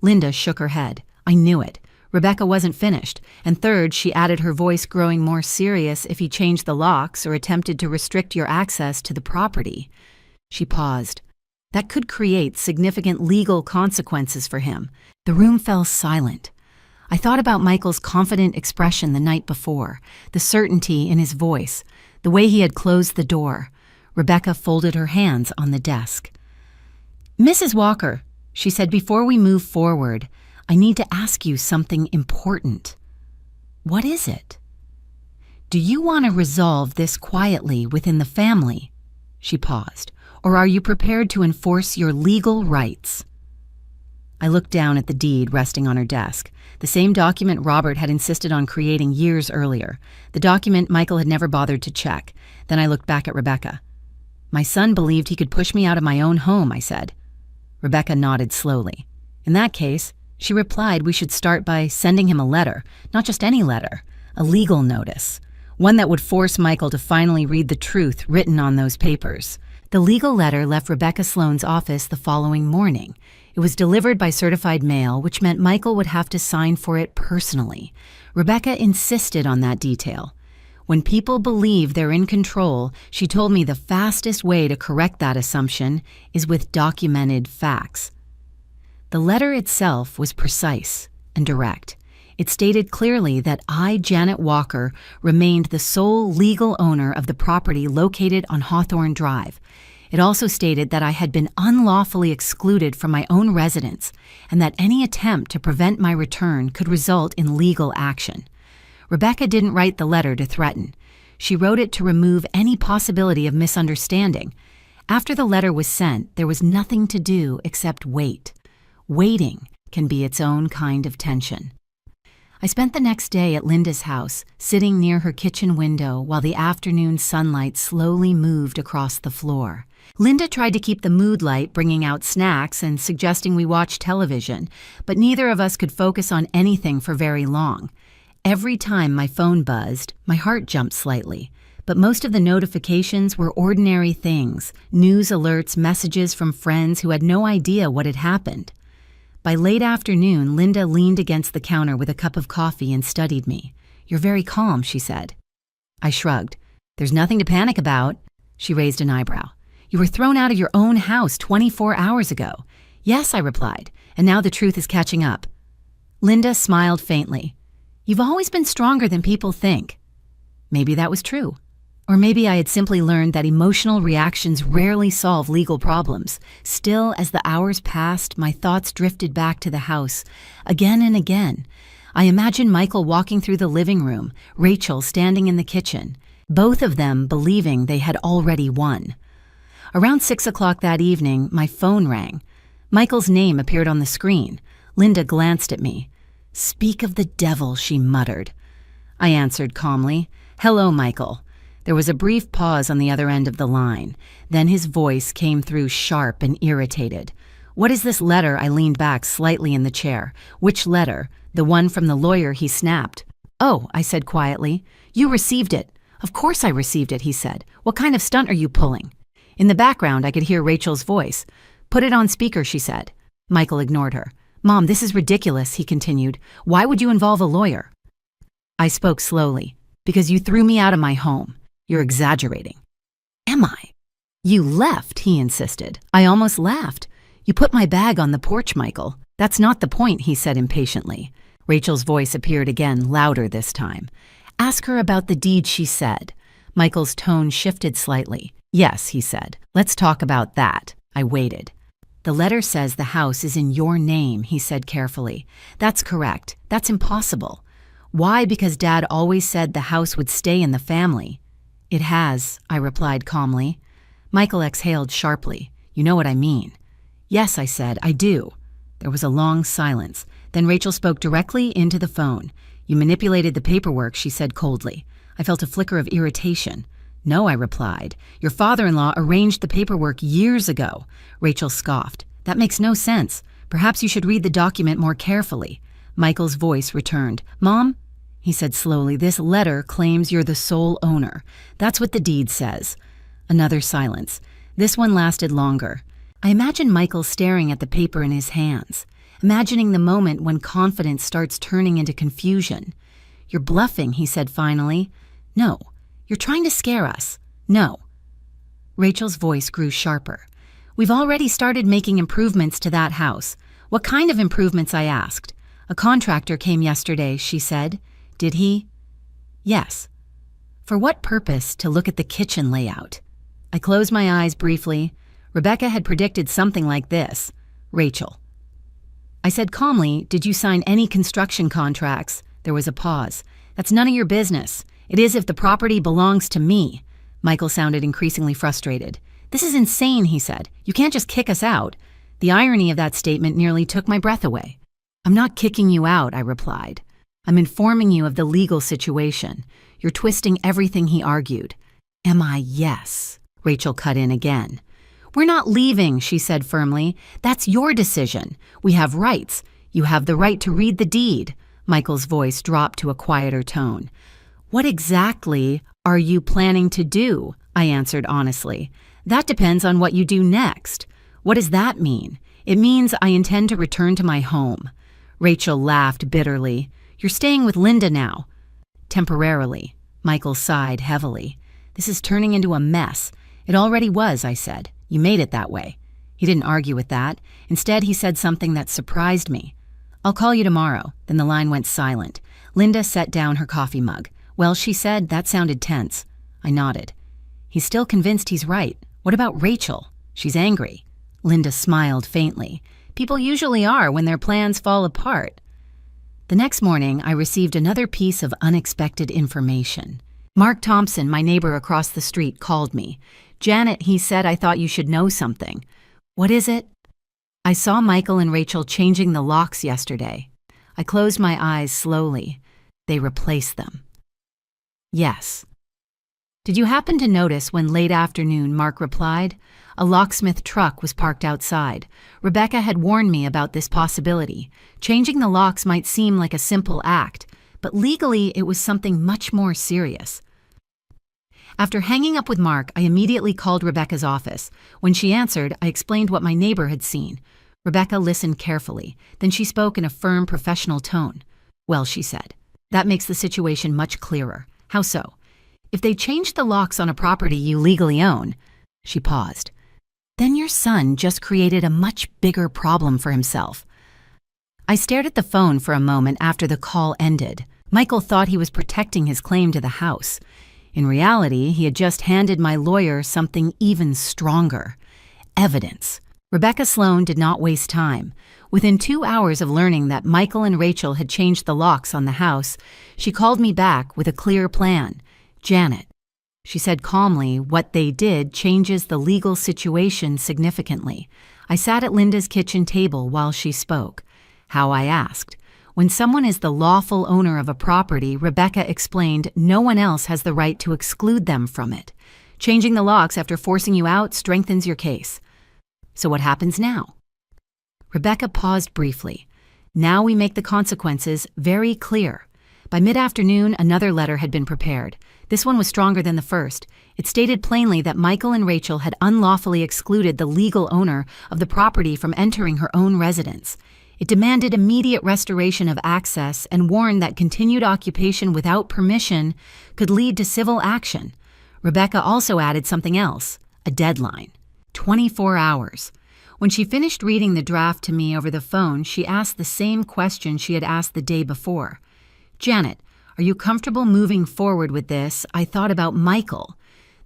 Speaker 1: Linda shook her head. I knew it. Rebecca wasn't finished. And third, she added, her voice growing more serious, "if he changed the locks or attempted to restrict your access to the property." She paused. "That could create significant legal consequences for him." The room fell silent. I thought about Michael's confident expression the night before, the certainty in his voice, the way he had closed the door. Rebecca folded her hands on the desk. "Mrs. Walker," she said, "before we move forward, I need to ask you something important." "What is it?" "Do you want to resolve this quietly within the family?" She paused. "Or are you prepared to enforce your legal rights?" I looked down at the deed resting on her desk, the same document Robert had insisted on creating years earlier, the document Michael had never bothered to check. Then I looked back at Rebecca. "My son believed he could push me out of my own home," I said. Rebecca nodded slowly. "In that case," she replied, "we should start by sending him a letter, not just any letter, a legal notice, one that would force Michael to finally read the truth written on those papers." The legal letter left Rebecca Sloan's office the following morning. It was delivered by certified mail, which meant Michael would have to sign for it personally. Rebecca insisted on that detail. When people believe they're in control, she told me the fastest way to correct that assumption is with documented facts. The letter itself was precise and direct. It stated clearly that I, Janet Walker, remained the sole legal owner of the property located on Hawthorne Drive. It also stated that I had been unlawfully excluded from my own residence and that any attempt to prevent my return could result in legal action. Rebecca didn't write the letter to threaten. She wrote it to remove any possibility of misunderstanding. After the letter was sent, there was nothing to do except wait. Waiting can be its own kind of tension. I spent the next day at Linda's house, sitting near her kitchen window while the afternoon sunlight slowly moved across the floor. Linda tried to keep the mood light, bringing out snacks and suggesting we watch television, but neither of us could focus on anything for very long. Every time my phone buzzed, my heart jumped slightly, but most of the notifications were ordinary things, news alerts, messages from friends who had no idea what had happened. By late afternoon, Linda leaned against the counter with a cup of coffee and studied me. "You're very calm," she said. I shrugged. "There's nothing to panic about." She raised an eyebrow. "You were thrown out of your own house 24 hours ago." "Yes," I replied, "and now the truth is catching up." Linda smiled faintly. "You've always been stronger than people think." Maybe that was true. Or maybe I had simply learned that emotional reactions rarely solve legal problems. Still, as the hours passed, my thoughts drifted back to the house. Again and again. I imagined Michael walking through the living room, Rachel standing in the kitchen, both of them believing they had already won. Around 6 o'clock that evening, my phone rang. Michael's name appeared on the screen. Linda glanced at me. "Speak of the devil," she muttered. I answered calmly, "Hello, Michael." There was a brief pause on the other end of the line. Then his voice came through sharp and irritated. "What is this letter?" I leaned back slightly in the chair. "Which letter? The one from the lawyer?" he snapped. "Oh," I said quietly. "You received it." "Of course I received it," he said. "What kind of stunt are you pulling?" In the background, I could hear Rachel's voice. "Put it on speaker," she said. Michael ignored her. "Mom, this is ridiculous," he continued. "Why would you involve a lawyer?" I spoke slowly. "Because you threw me out of my home. You're exaggerating." "Am I?" "You left," he insisted. I almost laughed. "You put my bag on the porch, Michael." "That's not the point," he said impatiently. Rachel's voice appeared again, louder this time. "Ask her about the deed she said." Michael's tone shifted slightly. "Yes," he said. "Let's talk about that." I waited. "The letter says the house is in your name," he said carefully. "That's correct. That's impossible." "Why? Because Dad always said the house would stay in the family." "It has," I replied calmly. Michael exhaled sharply. "You know what I mean." "Yes," I said, "I do." There was a long silence. Then Rachel spoke directly into the phone. "You manipulated the paperwork," she said coldly. I felt a flicker of irritation. "No," I replied. "Your father-in-law arranged the paperwork years ago." Rachel scoffed. "That makes no sense. Perhaps you should read the document more carefully." Michael's voice returned. "Mom," he said slowly, "this letter claims you're the sole owner. That's what the deed says." Another silence. This one lasted longer. I imagined Michael staring at the paper in his hands, imagining the moment when confidence starts turning into confusion. "You're bluffing," he said finally. "No. You're trying to scare us." "No." Rachel's voice grew sharper. "We've already started making improvements to that house." "What kind of improvements?" I asked. "A contractor came yesterday," she said. "Did he?" "Yes." "For what purpose?" "To look at the kitchen layout." I closed my eyes briefly. Rebecca had predicted something like this. "Rachel." I said calmly, "Did you sign any construction contracts?" There was a pause. "That's none of your business. It is if the property belongs to me." Michael sounded increasingly frustrated. "This is insane," he said. "You can't just kick us out." The irony of that statement nearly took my breath away. "I'm not kicking you out," I replied. "I'm informing you of the legal situation. You're twisting everything," he argued. "Am I?" "Yes." Rachel cut in again. "We're not leaving," she said firmly. "That's your decision. We have rights. You have the right to read the deed." Michael's voice dropped to a quieter tone. "What exactly are you planning to do?" I answered honestly. "That depends on what you do next." "What does that mean?" It means I intend to return to my home. Rachel laughed bitterly. You're staying with Linda now. Temporarily. Michael sighed heavily. This is turning into a mess. It already was, I said. You made it that way. He didn't argue with that. Instead, he said something that surprised me. I'll call you tomorrow. Then the line went silent. Linda set down her coffee mug. Well, she said, that sounded tense. I nodded. He's still convinced he's right. What about Rachel? She's angry. Linda smiled faintly. People usually are when their plans fall apart. The next morning, I received another piece of unexpected information. Mark Thompson, my neighbor across the street, called me. Janet, he said, I thought you should know something. What is it? I saw Michael and Rachel changing the locks yesterday. I closed my eyes slowly. They replaced them. Yes. Did you happen to notice when late afternoon Mark replied? A locksmith truck was parked outside. Rebecca had warned me about this possibility. Changing the locks might seem like a simple act, but legally it was something much more serious. After hanging up with Mark, I immediately called Rebecca's office. When she answered, I explained what my neighbor had seen. Rebecca listened carefully. Then she spoke in a firm, professional tone. Well, she said, that makes the situation much clearer. How so? If they changed the locks on a property you legally own, she paused, then your son just created a much bigger problem for himself. I stared at the phone for a moment after the call ended. Michael thought he was protecting his claim to the house. In reality, he had just handed my lawyer something even stronger. Evidence. Rebecca Sloan did not waste time. Within 2 hours of learning that Michael and Rachel had changed the locks on the house, she called me back with a clear plan. Janet, she said calmly, what they did changes the legal situation significantly. I sat at Linda's kitchen table while she spoke. How, I asked. When someone is the lawful owner of a property, Rebecca explained, no one else has the right to exclude them from it. Changing the locks after forcing you out strengthens your case. So what happens now? Rebecca paused briefly. Now we make the consequences very clear. By mid-afternoon, another letter had been prepared. This one was stronger than the first. It stated plainly that Michael and Rachel had unlawfully excluded the legal owner of the property from entering her own residence. It demanded immediate restoration of access and warned that continued occupation without permission could lead to civil action. Rebecca also added something else, a deadline. 24 hours. When she finished reading the draft to me over the phone, she asked the same question she had asked the day before. Janet, are you comfortable moving forward with this? I thought about Michael,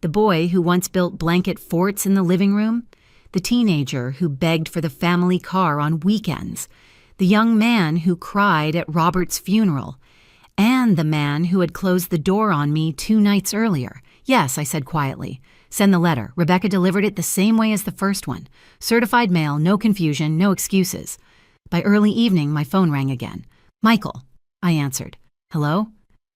Speaker 1: the boy who once built blanket forts in the living room, the teenager who begged for the family car on weekends, the young man who cried at Robert's funeral, and the man who had closed the door on me 2 nights earlier. Yes, I said quietly. Send the letter. Rebecca delivered it the same way as the first one. Certified mail, no confusion, no excuses. By early evening, my phone rang again. Michael, I answered. Hello?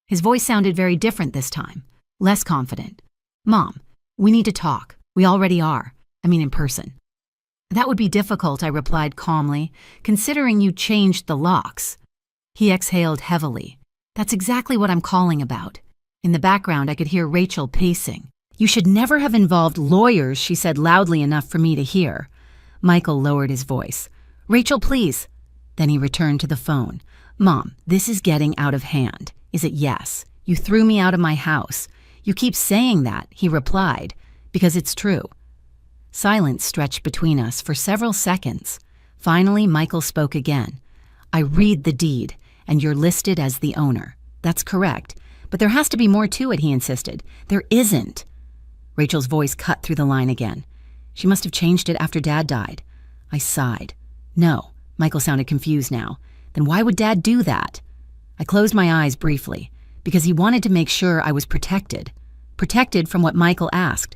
Speaker 1: His voice sounded very different this time, less confident. Mom, we need to talk. We already are. I mean in person. That would be difficult, I replied calmly, considering you changed the locks. He exhaled heavily. That's exactly what I'm calling about. In the background, I could hear Rachel pacing. You should never have involved lawyers, she said loudly enough for me to hear. Michael lowered his voice. Rachel, please. Then he returned to the phone. Mom, this is getting out of hand. Is it yes? You threw me out of my house. You keep saying that, he replied, because it's true. Silence stretched between us for several seconds. Finally, Michael spoke again. I read the deed, and you're listed as the owner. That's correct. But there has to be more to it, he insisted. There isn't. Rachel's voice cut through the line again. She must have changed it after Dad died. I sighed. No. Michael sounded confused now. Then why would Dad do that? I closed my eyes briefly, because he wanted to make sure I was protected. Protected from what Michael asked.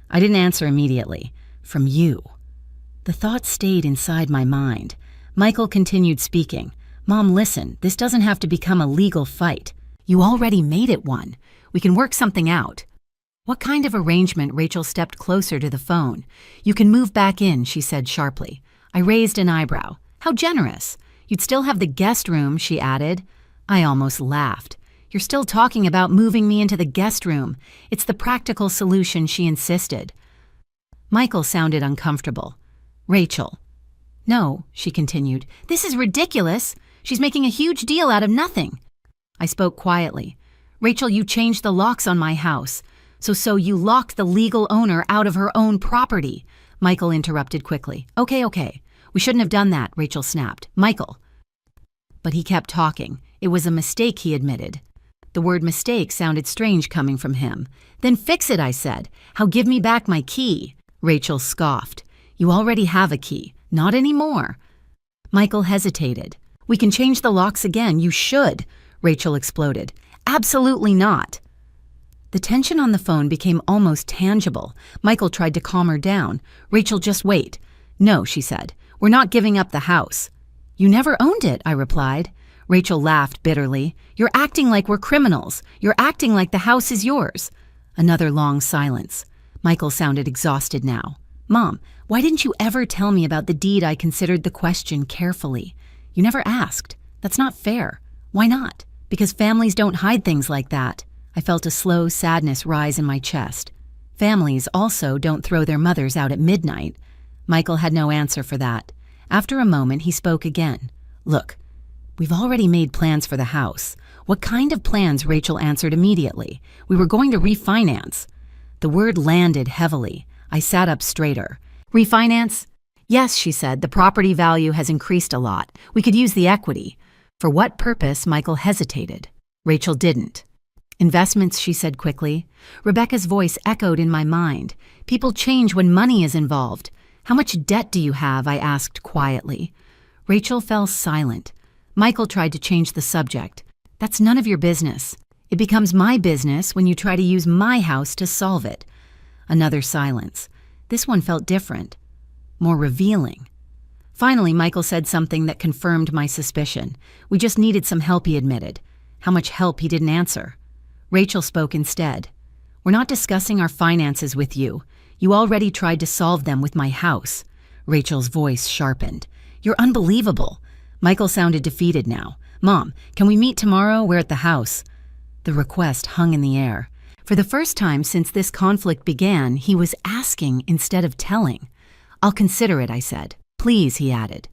Speaker 1: I didn't answer immediately. From you. The thought stayed inside my mind. Michael continued speaking. Mom, listen, this doesn't have to become a legal fight. You already made it one. We can work something out. What kind of arrangement? Rachel stepped closer to the phone. You can move back in, she said sharply. I raised an eyebrow. How generous. You'd still have the guest room, she added. I almost laughed. You're still talking about moving me into the guest room. It's the practical solution, she insisted. Michael sounded uncomfortable. Rachel. No, she continued. This is ridiculous. She's making a huge deal out of nothing. I spoke quietly. Rachel, you changed the locks on my house. So you locked the legal owner out of her own property. Michael interrupted quickly. Okay. We shouldn't have done that, Rachel snapped. Michael. But he kept talking. It was a mistake, he admitted. The word mistake sounded strange coming from him. Then fix it, I said. How give me back my key? Rachel scoffed. You already have a key. Not anymore. Michael hesitated. We can change the locks again. You should. Rachel exploded. Absolutely not. The tension on the phone became almost tangible. Michael tried to calm her down. Rachel, just wait. No, she said. We're not giving up the house. You never owned it, I replied. Rachel laughed bitterly. You're acting like we're criminals. You're acting like the house is yours. Another long silence. Michael sounded exhausted now. Mom, why didn't you ever tell me about the deed? I considered the question carefully. You never asked. That's not fair. Why not? Because families don't hide things like that. I felt a slow sadness rise in my chest. Families also don't throw their mothers out at midnight. Michael had no answer for that. After a moment, he spoke again. Look, we've already made plans for the house. What kind of plans? Rachel answered immediately. We were going to refinance. The word landed heavily. I sat up straighter. Refinance? Yes, she said. The property value has increased a lot. We could use the equity. For what purpose? Michael hesitated. Rachel didn't. Investments, she said quickly. Rebecca's voice echoed in my mind. People change when money is involved. How much debt do you have? I asked quietly. Rachel fell silent. Michael tried to change the subject. That's none of your business. It becomes my business when you try to use my house to solve it. Another silence. This one felt different, more revealing. Finally, Michael said something that confirmed my suspicion. We just needed some help, he admitted. How much help? He didn't answer. Rachel spoke instead. We're not discussing our finances with you. You already tried to solve them with my house. Rachel's voice sharpened. You're unbelievable. Michael sounded defeated now. Mom, can we meet tomorrow? We're at the house. The request hung in the air. For the first time since this conflict began, he was asking instead of telling. I'll consider it, I said. Please, he added.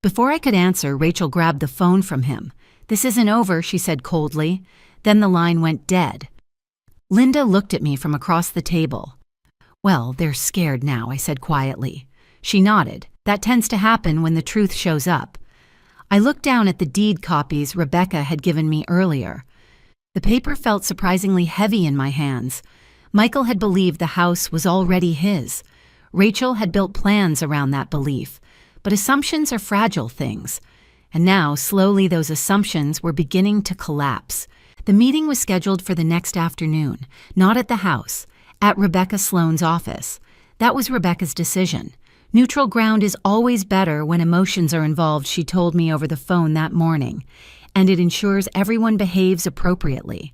Speaker 1: Before I could answer, Rachel grabbed the phone from him. This isn't over, she said coldly. Then the line went dead. Linda looked at me from across the table. Well, they're scared now, I said quietly. She nodded. That tends to happen when the truth shows up. I looked down at the deed copies Rebecca had given me earlier. The paper felt surprisingly heavy in my hands. Michael had believed the house was already his. Rachel had built plans around that belief. But assumptions are fragile things. And now, slowly, those assumptions were beginning to collapse. The meeting was scheduled for the next afternoon, not at the house, at Rebecca Sloane's office. That was Rebecca's decision. Neutral ground is always better when emotions are involved, she told me over the phone that morning, and it ensures everyone behaves appropriately.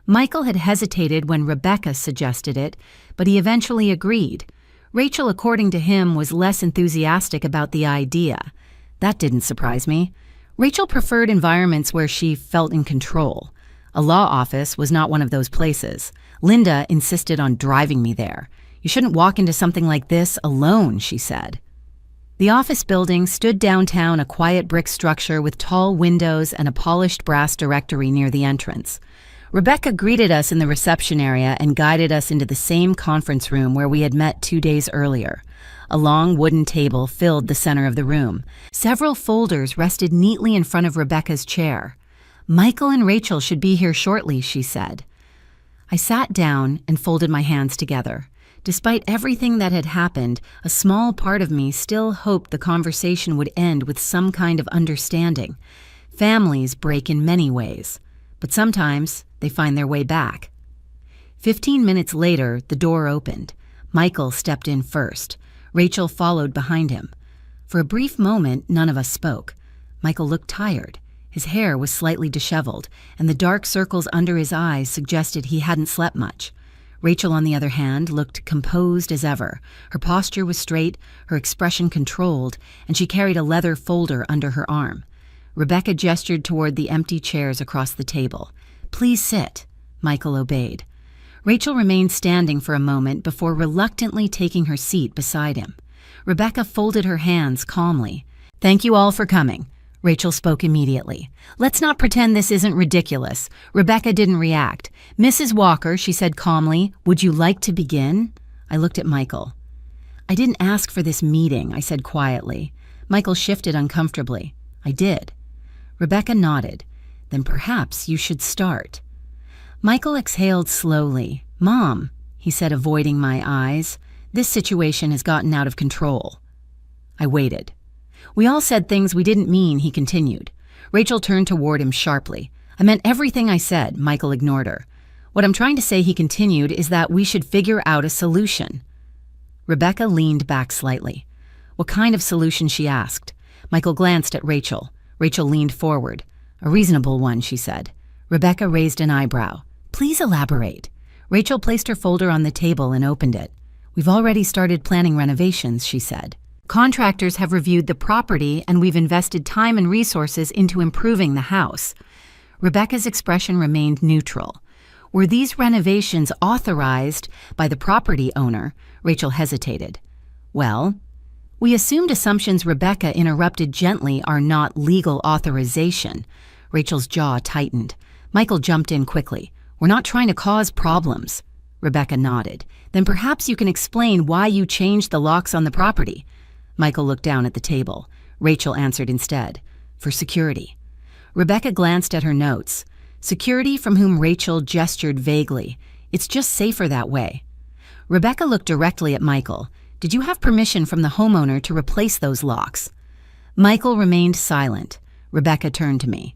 Speaker 1: Michael had hesitated when Rebecca suggested it, but he eventually agreed. Rachel, according to him, was less enthusiastic about the idea. That didn't surprise me. Rachel preferred environments where she felt in control. A law office was not one of those places. Linda insisted on driving me there. You shouldn't walk into something like this alone, she said. The office building stood downtown, a quiet brick structure with tall windows and a polished brass directory near the entrance. Rebecca greeted us in the reception area and guided us into the same conference room where we had met 2 days earlier. A long wooden table filled the center of the room. Several folders rested neatly in front of Rebecca's chair. Michael and Rachel should be here shortly, she said. I sat down and folded my hands together. Despite everything that had happened, a small part of me still hoped the conversation would end with some kind of understanding. Families break in many ways, but sometimes they find their way back. 15 minutes later, the door opened. Michael stepped in first. Rachel followed behind him. For a brief moment, none of us spoke. Michael looked tired. His hair was slightly disheveled, and the dark circles under his eyes suggested he hadn't slept much. Rachel, on the other hand, looked composed as ever. Her posture was straight, her expression controlled, and she carried a leather folder under her arm. Rebecca gestured toward the empty chairs across the table. Please sit. Michael obeyed. Rachel remained standing for a moment before reluctantly taking her seat beside him. Rebecca folded her hands calmly. "Thank you all for coming." Rachel spoke immediately. "Let's not pretend this isn't ridiculous." Rebecca didn't react. "Mrs. Walker," she said calmly, "would you like to begin?" I looked at Michael. "I didn't ask for this meeting," I said quietly. Michael shifted uncomfortably. "I did." Rebecca nodded. "Then perhaps you should start." Michael exhaled slowly. "Mom," he said, avoiding my eyes, "this situation has gotten out of control." I waited. "We all said things we didn't mean," he continued. Rachel turned toward him sharply. "I meant everything I said." Michael ignored her. "What I'm trying to say," he continued, "is that we should figure out a solution." Rebecca leaned back slightly. "What kind of solution?" she asked. Michael glanced at Rachel. Rachel leaned forward. "A reasonable one," she said. Rebecca raised an eyebrow. "Please elaborate." Rachel placed her folder on the table and opened it. "We've already started planning renovations," she said. "Contractors have reviewed the property and we've invested time and resources into improving the house." Rebecca's expression remained neutral. "Were these renovations authorized by the property owner?" Rachel hesitated. "Well, we assumed assumptions," Rebecca interrupted gently, "are not legal authorization." Rachel's jaw tightened. Michael jumped in quickly. "We're not trying to cause problems." Rebecca nodded. "Then perhaps you can explain why you changed the locks on the property." Michael looked down at the table. Rachel answered instead. "For security." Rebecca glanced at her notes. "Security," from whom Rachel gestured vaguely. "It's just safer that way." Rebecca looked directly at Michael. "Did you have permission from the homeowner to replace those locks?" Michael remained silent. Rebecca turned to me.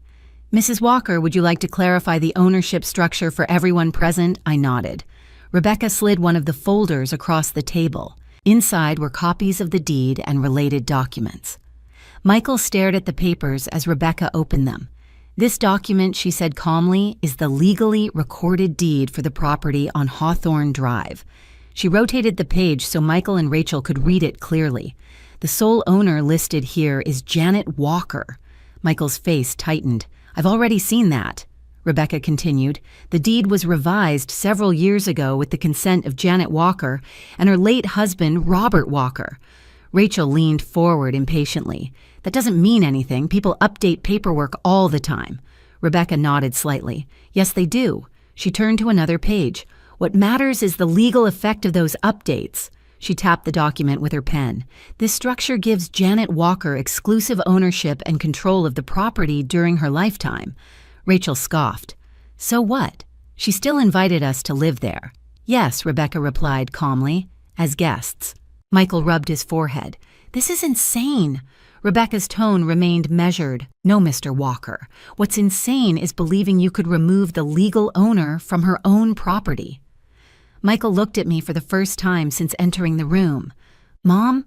Speaker 1: "Mrs. Walker, would you like to clarify the ownership structure for everyone present?" I nodded. Rebecca slid one of the folders across the table. Inside were copies of the deed and related documents. Michael stared at the papers as Rebecca opened them. "This document," she said calmly, "is the legally recorded deed for the property on Hawthorne Drive." She rotated the page so Michael and Rachel could read it clearly. "The sole owner listed here is Janet Walker." Michael's face tightened. "I've already seen that." Rebecca continued. "The deed was revised several years ago with the consent of Janet Walker and her late husband, Robert Walker." Rachel leaned forward impatiently. "That doesn't mean anything. People update paperwork all the time." Rebecca nodded slightly. "Yes, they do." She turned to another page. "What matters is the legal effect of those updates." She tapped the document with her pen. "This structure gives Janet Walker exclusive ownership and control of the property during her lifetime." Rachel scoffed. "So what? She still invited us to live there." "Yes," Rebecca replied calmly, "as guests." Michael rubbed his forehead. "This is insane." Rebecca's tone remained measured. "No, Mr. Walker. What's insane is believing you could remove the legal owner from her own property." Michael looked at me for the first time since entering the room. "Mom,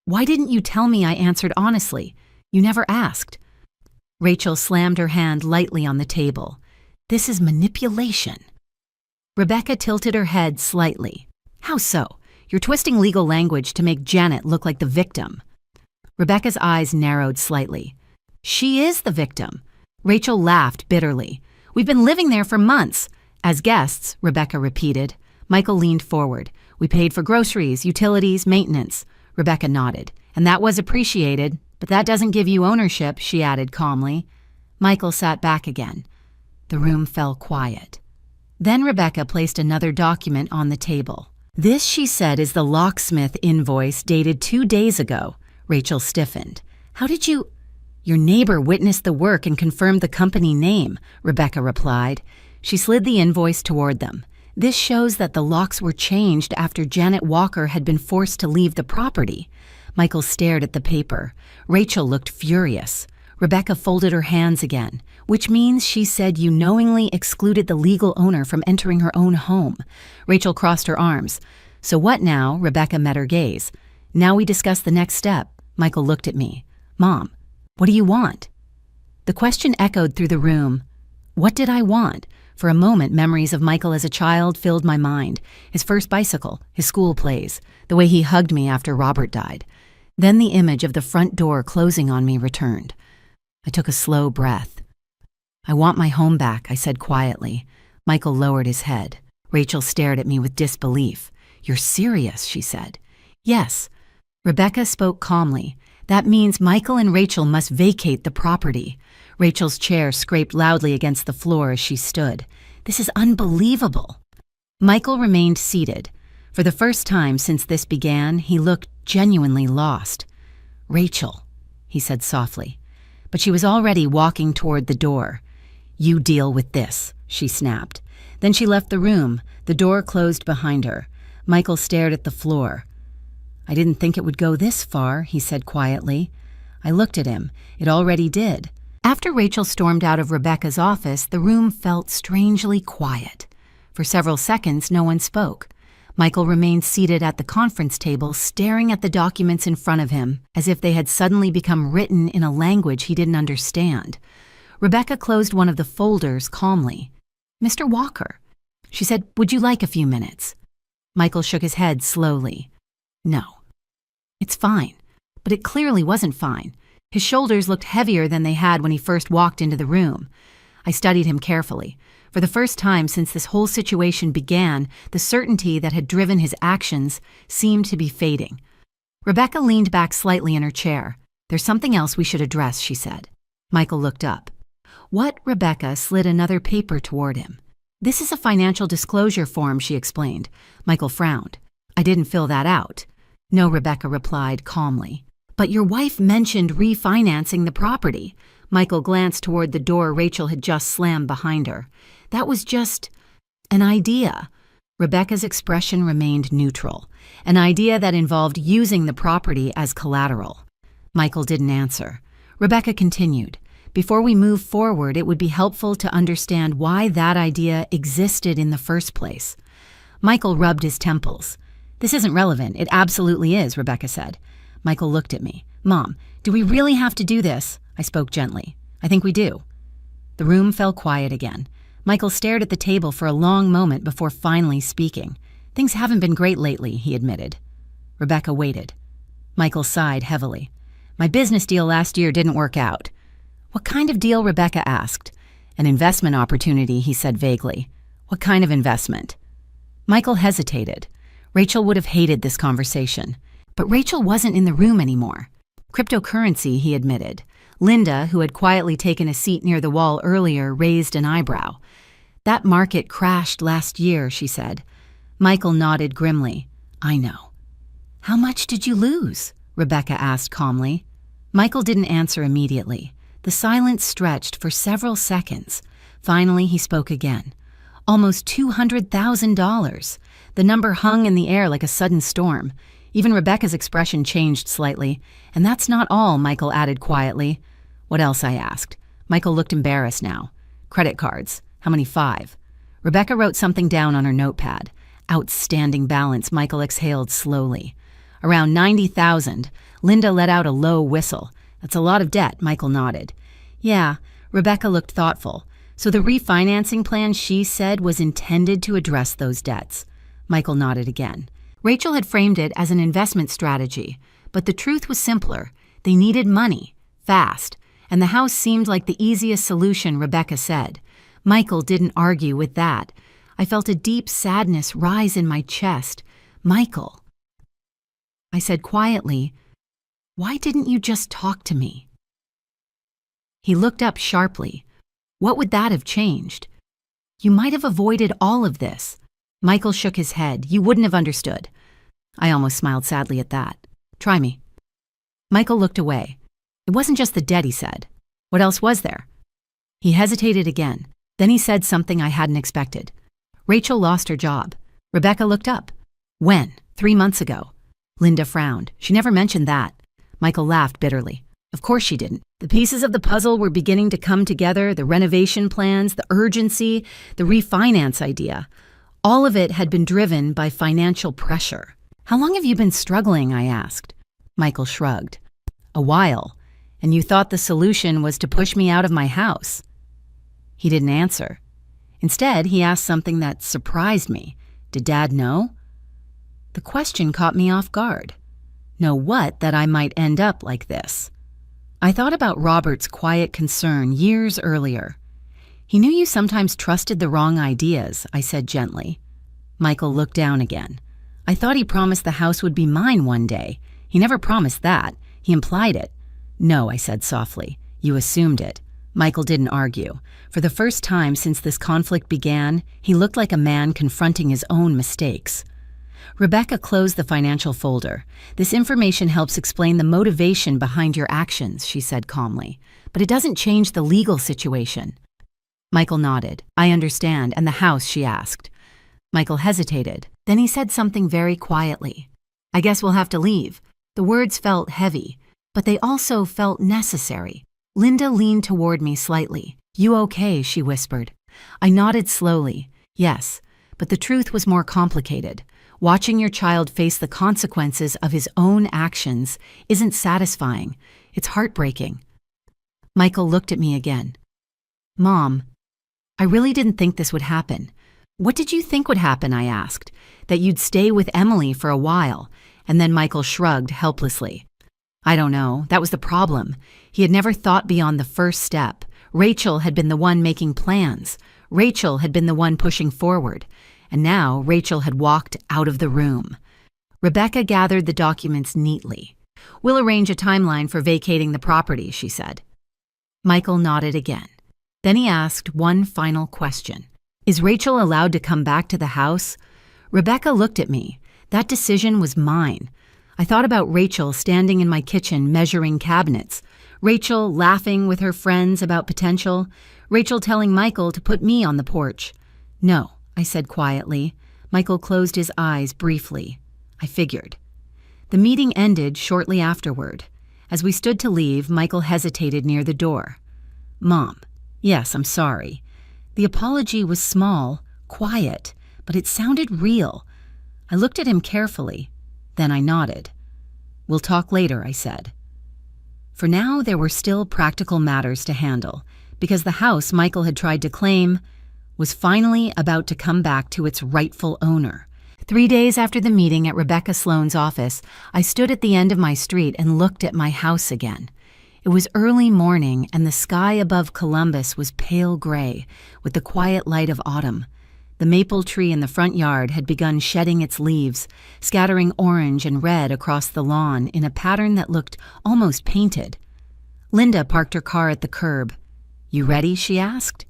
Speaker 1: why didn't you tell me?" I answered honestly. "You never asked." Rachel slammed her hand lightly on the table. "This is manipulation." Rebecca tilted her head slightly. "How so? You're twisting legal language to make Janet look like the victim." Rebecca's eyes narrowed slightly. "She is the victim." Rachel laughed bitterly. "We've been living there for months." "As guests," Rebecca repeated. Michael leaned forward. "We paid for groceries, utilities, maintenance." Rebecca nodded. "And that was appreciated. But that doesn't give you ownership," she added calmly. Michael sat back again. The room fell quiet. Then Rebecca placed another document on the table. "This," she said, "is the locksmith invoice dated 2 days ago." Rachel stiffened. "How did you—" "Your neighbor witnessed the work and confirmed the company name," Rebecca replied. She slid the invoice toward them. "This shows that the locks were changed after Janet Walker had been forced to leave the property." Michael stared at the paper. Rachel looked furious. Rebecca folded her hands again. "Which means," she said, "you knowingly excluded the legal owner from entering her own home." Rachel crossed her arms. "So what now?" Rebecca met her gaze. "Now we discuss the next step." Michael looked at me. "Mom, what do you want?" The question echoed through the room. What did I want? For a moment, memories of Michael as a child filled my mind. His first bicycle, his school plays, the way he hugged me after Robert died. Then the image of the front door closing on me returned. I took a slow breath. "I want my home back," I said quietly. Michael lowered his head. Rachel stared at me with disbelief. "You're serious," she said. "Yes. Rebecca spoke calmly. That means Michael and Rachel must vacate the property. Rachel's chair scraped loudly against the floor as she stood. This is unbelievable. Michael remained seated. For the first time since this began, he looked genuinely lost. Rachel, he said softly. But she was already walking toward the door. You deal with this, she snapped. Then she left the room. The door closed behind her. Michael stared at the floor. I didn't think it would go this far, he said quietly. I looked at him. It already did. After Rachel stormed out of Rebecca's office, the room felt strangely quiet. For several seconds, no one spoke. Michael remained seated at the conference table, staring at the documents in front of him, as if they had suddenly become written in a language he didn't understand. Rebecca closed one of the folders calmly. Mr. Walker, she said, would you like a few minutes? Michael shook his head slowly. No. It's fine. But it clearly wasn't fine. His shoulders looked heavier than they had when he first walked into the room. I studied him carefully. For the first time since this whole situation began, the certainty that had driven his actions seemed to be fading. Rebecca leaned back slightly in her chair. There's something else we should address, she said. Michael looked up. What? Rebecca slid another paper toward him. This is a financial disclosure form, she explained. Michael frowned. I didn't fill that out. No, Rebecca replied calmly. But your wife mentioned refinancing the property. Michael glanced toward the door Rachel had just slammed behind her. That was just an idea. Rebecca's expression remained neutral. An idea that involved using the property as collateral. Michael didn't answer. Rebecca continued. Before we move forward, it would be helpful to understand why that idea existed in the first place. Michael rubbed his temples. This isn't relevant. It absolutely is, Rebecca said. Michael looked at me. Mom, do we really have to do this? I spoke gently. I think we do. The room fell quiet again. Michael stared at the table for a long moment before finally speaking. Things haven't been great lately, he admitted. Rebecca waited. Michael sighed heavily. My business deal last year didn't work out. What kind of deal? Rebecca asked. An investment opportunity, he said vaguely. What kind of investment? Michael hesitated. Rachel would have hated this conversation. But Rachel wasn't in the room anymore. Cryptocurrency, he admitted. Linda, who had quietly taken a seat near the wall earlier, raised an eyebrow. That market crashed last year, she said. Michael nodded grimly. I know. How much did you lose? Rebecca asked calmly. Michael didn't answer immediately. The silence stretched for several seconds. Finally, he spoke again. Almost $200,000. The number hung in the air like a sudden storm. Even Rebecca's expression changed slightly. And that's not all, Michael added quietly. What else? I asked. Michael looked embarrassed now. Credit cards. How many? 5. Rebecca wrote something down on her notepad. Outstanding balance, Michael exhaled slowly. Around 90,000. Linda let out a low whistle. That's a lot of debt, Michael nodded. Yeah, Rebecca looked thoughtful. So the refinancing plan, she said, was intended to address those debts. Michael nodded again. Rachel had framed it as an investment strategy, but the truth was simpler. They needed money, fast, and the house seemed like the easiest solution, Rebecca said. Michael didn't argue with that. I felt a deep sadness rise in my chest. Michael, I said quietly, why didn't you just talk to me? He looked up sharply. What would that have changed? You might have avoided all of this. Michael shook his head. You wouldn't have understood. I almost smiled sadly at that. Try me. Michael looked away. It wasn't just the debt, he said. What else was there? He hesitated again. Then he said something I hadn't expected. Rachel lost her job. Rebecca looked up. When? 3 months ago. Linda frowned. She never mentioned that. Michael laughed bitterly. Of course she didn't. The pieces of the puzzle were beginning to come together, the renovation plans, the urgency, the refinance idea. All of it had been driven by financial pressure. How long have you been struggling? I asked. Michael shrugged. A while. And you thought the solution was to push me out of my house. He didn't answer. Instead, he asked something that surprised me. Did Dad know? The question caught me off guard. Know what? That I might end up like this. I thought about Robert's quiet concern years earlier. He knew you sometimes trusted the wrong ideas, I said gently. Michael looked down again. I thought he promised the house would be mine one day. He never promised that. He implied it. No, I said softly. You assumed it. Michael didn't argue. For the first time since this conflict began, he looked like a man confronting his own mistakes. Rebecca closed the financial folder. This information helps explain the motivation behind your actions, she said calmly. But it doesn't change the legal situation. Michael nodded. I understand. And the house, she asked. Michael hesitated. Then he said something very quietly. I guess we'll have to leave. The words felt heavy, but they also felt necessary. Linda leaned toward me slightly. You okay? She whispered. I nodded slowly. Yes, but the truth was more complicated. Watching your child face the consequences of his own actions isn't satisfying. It's heartbreaking. Michael looked at me again. Mom, I really didn't think this would happen. What did you think would happen? I asked. That you'd stay with Emily for a while. And then Michael shrugged helplessly. I don't know. That was the problem. He had never thought beyond the first step. Rachel had been the one making plans. Rachel had been the one pushing forward. And now Rachel had walked out of the room. Rebecca gathered the documents neatly. We'll arrange a timeline for vacating the property, she said. Michael nodded again. Then he asked one final question. Is Rachel allowed to come back to the house? Rebecca looked at me. That decision was mine. I thought about Rachel standing in my kitchen measuring cabinets. Rachel laughing with her friends about potential. Rachel telling Michael to put me on the porch. No, I said quietly. Michael closed his eyes briefly. I figured. The meeting ended shortly afterward. As we stood to leave, Michael hesitated near the door. Mom, yes, I'm sorry. The apology was small, quiet, but it sounded real. I looked at him carefully. Then I nodded. We'll talk later, I said. For now, there were still practical matters to handle, because the house Michael had tried to claim was finally about to come back to its rightful owner. 3 days after the meeting at Rebecca Sloane's office, I stood at the end of my street and looked at my house again. It was early morning, and the sky above Columbus was pale gray, with the quiet light of autumn. The maple tree in the front yard had begun shedding its leaves, scattering orange and red across the lawn in a pattern that looked almost painted. Linda parked her car at the curb. You ready? She asked.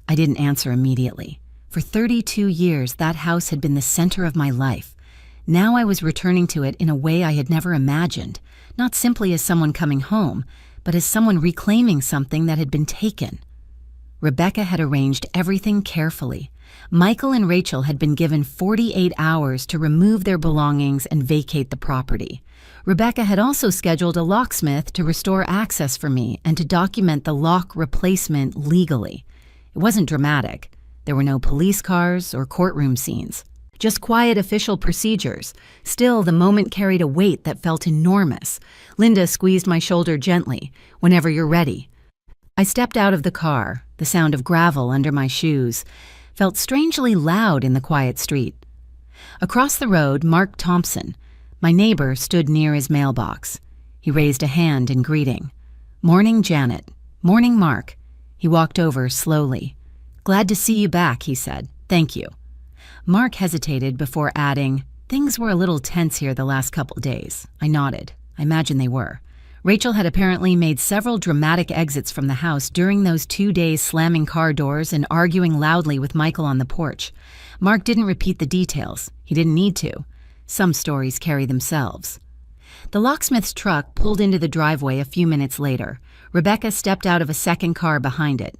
Speaker 1: I didn't answer immediately. For 32 years, that house had been the center of my life. Now I was returning to it in a way I had never imagined, not simply as someone coming home, but as someone reclaiming something that had been taken. Rebecca had arranged everything carefully. Michael and Rachel had been given 48 hours to remove their belongings and vacate the property. Rebecca had also scheduled a locksmith to restore access for me and to document the lock replacement legally. It wasn't dramatic. There were no police cars or courtroom scenes. Just quiet official procedures. Still, the moment carried a weight that felt enormous. Linda squeezed my shoulder gently. Whenever you're ready. I stepped out of the car. The sound of gravel under my shoes felt strangely loud in the quiet street. Across the road, Mark Thompson, my neighbor, stood near his mailbox. He raised a hand in greeting. Morning, Janet. Morning, Mark. He walked over slowly. Glad to see you back, he said. Thank you. Mark hesitated before adding, things were a little tense here the last couple days. I nodded. I imagine they were. Rachel had apparently made several dramatic exits from the house during those 2 days, slamming car doors and arguing loudly with Michael on the porch. Mark didn't repeat the details. He didn't need to. Some stories carry themselves. The locksmith's truck pulled into the driveway a few minutes later. Rebecca stepped out of a second car behind it.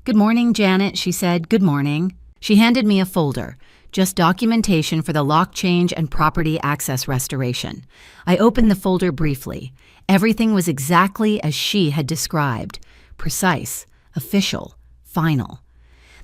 Speaker 1: Good morning, Janet, she said. Good morning. She handed me a folder. Just documentation for the lock change and property access restoration. I opened the folder briefly. Everything was exactly as she had described. Precise, official, final.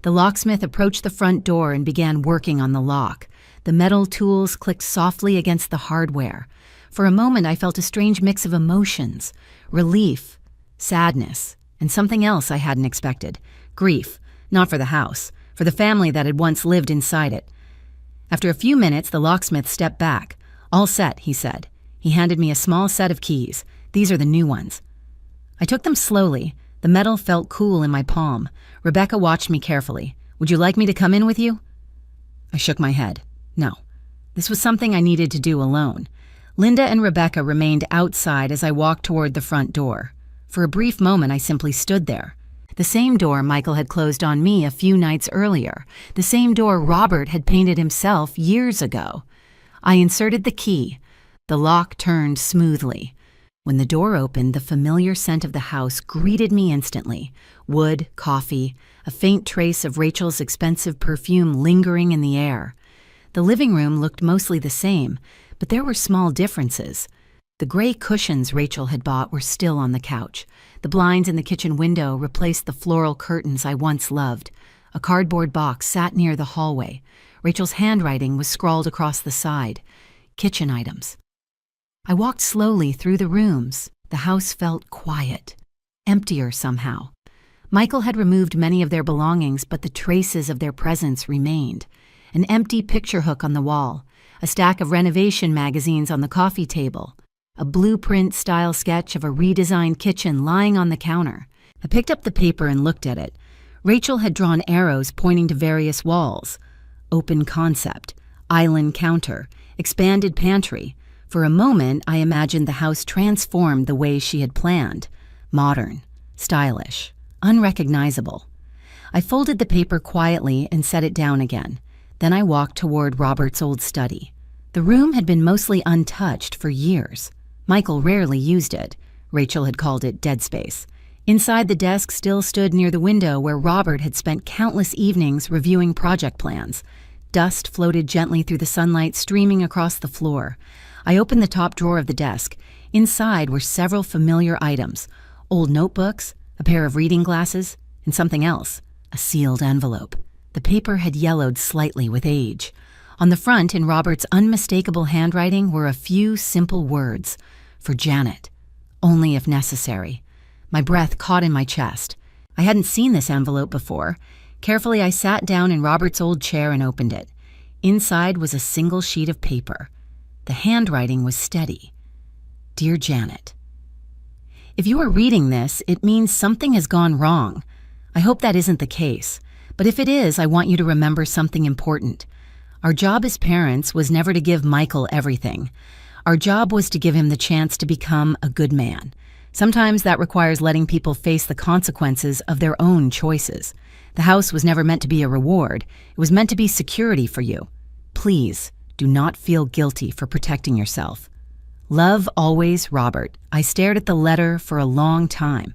Speaker 1: The locksmith approached the front door and began working on the lock. The metal tools clicked softly against the hardware. For a moment, I felt a strange mix of emotions. Relief, sadness, and something else I hadn't expected. Grief, not for the house, for the family that had once lived inside it. After a few minutes, the locksmith stepped back. All set, he said. He handed me a small set of keys. These are the new ones. I took them slowly. The metal felt cool in my palm. Rebecca watched me carefully. Would you like me to come in with you? I shook my head. No. This was something I needed to do alone. Linda and Rebecca remained outside as I walked toward the front door. For a brief moment, I simply stood there. The same door Michael had closed on me a few nights earlier. The same door Robert had painted himself years ago. I inserted the key. The lock turned smoothly. When the door opened, the familiar scent of the house greeted me instantly. Wood, coffee, a faint trace of Rachel's expensive perfume lingering in the air. The living room looked mostly the same, but there were small differences. The gray cushions Rachel had bought were still on the couch. The blinds in the kitchen window replaced the floral curtains I once loved. A cardboard box sat near the hallway. Rachel's handwriting was scrawled across the side. Kitchen items. I walked slowly through the rooms. The house felt quiet, emptier somehow. Michael had removed many of their belongings, but the traces of their presence remained. An empty picture hook on the wall, a stack of renovation magazines on the coffee table, a blueprint-style sketch of a redesigned kitchen lying on the counter. I picked up the paper and looked at it. Rachel had drawn arrows pointing to various walls. Open concept, island counter, expanded pantry. For a moment, I imagined the house transformed the way she had planned. Modern, stylish, unrecognizable. I folded the paper quietly and set it down again. Then I walked toward Robert's old study. The room had been mostly untouched for years. Michael rarely used it. Rachel had called it dead space. Inside, the desk still stood near the window where Robert had spent countless evenings reviewing project plans. Dust floated gently through the sunlight streaming across the floor. I opened the top drawer of the desk. Inside were several familiar items: old notebooks, a pair of reading glasses, and something else, a sealed envelope. The paper had yellowed slightly with age. On the front, in Robert's unmistakable handwriting, were a few simple words. For Janet. Only if necessary. My breath caught in my chest. I hadn't seen this envelope before. Carefully, I sat down in Robert's old chair and opened it. Inside was a single sheet of paper. The handwriting was steady. Dear Janet. If you are reading this, it means something has gone wrong. I hope that isn't the case. But if it is, I want you to remember something important. Our job as parents was never to give Michael everything. Our job was to give him the chance to become a good man. Sometimes that requires letting people face the consequences of their own choices. The house was never meant to be a reward. It was meant to be security for you. Please, do not feel guilty for protecting yourself. Love always, Robert. I stared at the letter for a long time.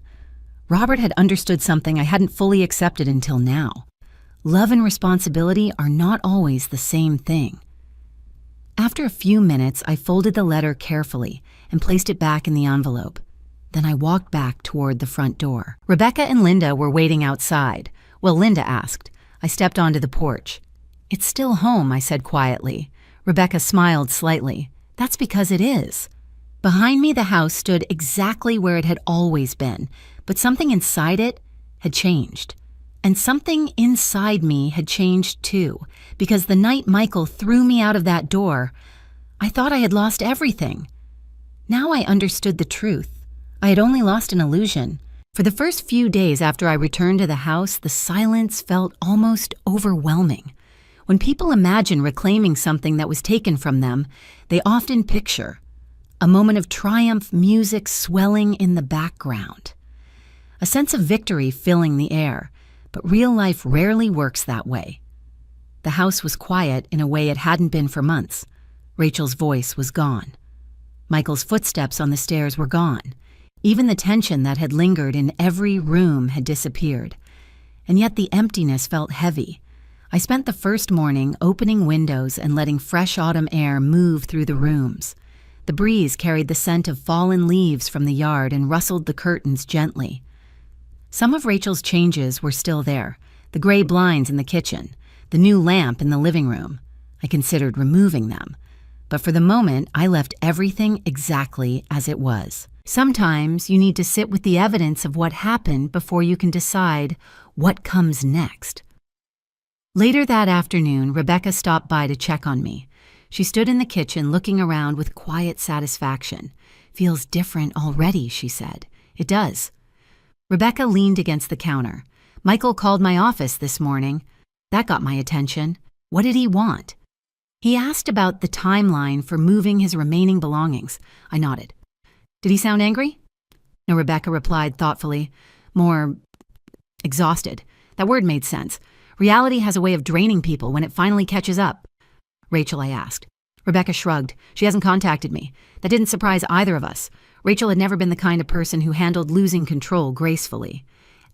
Speaker 1: Robert had understood something I hadn't fully accepted until now. Love and responsibility are not always the same thing. After a few minutes, I folded the letter carefully and placed it back in the envelope. Then I walked back toward the front door. Rebecca and Linda were waiting outside. Well, Linda asked. I stepped onto the porch. It's still home, I said quietly. Rebecca smiled slightly. That's because it is. Behind me, the house stood exactly where it had always been, but something inside it had changed. And something inside me had changed too, because the night Michael threw me out of that door, I thought I had lost everything. Now I understood the truth. I had only lost an illusion. For the first few days after I returned to the house, the silence felt almost overwhelming. When people imagine reclaiming something that was taken from them, they often picture a moment of triumph, music swelling in the background, a sense of victory filling the air. But real life rarely works that way. The house was quiet in a way it hadn't been for months. Rachel's voice was gone. Michael's footsteps on the stairs were gone. Even the tension that had lingered in every room had disappeared. And yet the emptiness felt heavy. I spent the first morning opening windows and letting fresh autumn air move through the rooms. The breeze carried the scent of fallen leaves from the yard and rustled the curtains gently. Some of Rachel's changes were still there, the gray blinds in the kitchen, the new lamp in the living room. I considered removing them, but for the moment, I left everything exactly as it was. Sometimes you need to sit with the evidence of what happened before you can decide what comes next. Later that afternoon, Rebecca stopped by to check on me. She stood in the kitchen looking around with quiet satisfaction. Feels different already, she said. It does. Rebecca leaned against the counter. Michael called my office this morning. That got my attention. What did he want? He asked about the timeline for moving his remaining belongings. I nodded. Did he sound angry? No, Rebecca replied thoughtfully. More exhausted. That word made sense. Reality has a way of draining people when it finally catches up. Rachel, I asked. Rebecca shrugged. She hasn't contacted me. That didn't surprise either of us. Rachel had never been the kind of person who handled losing control gracefully.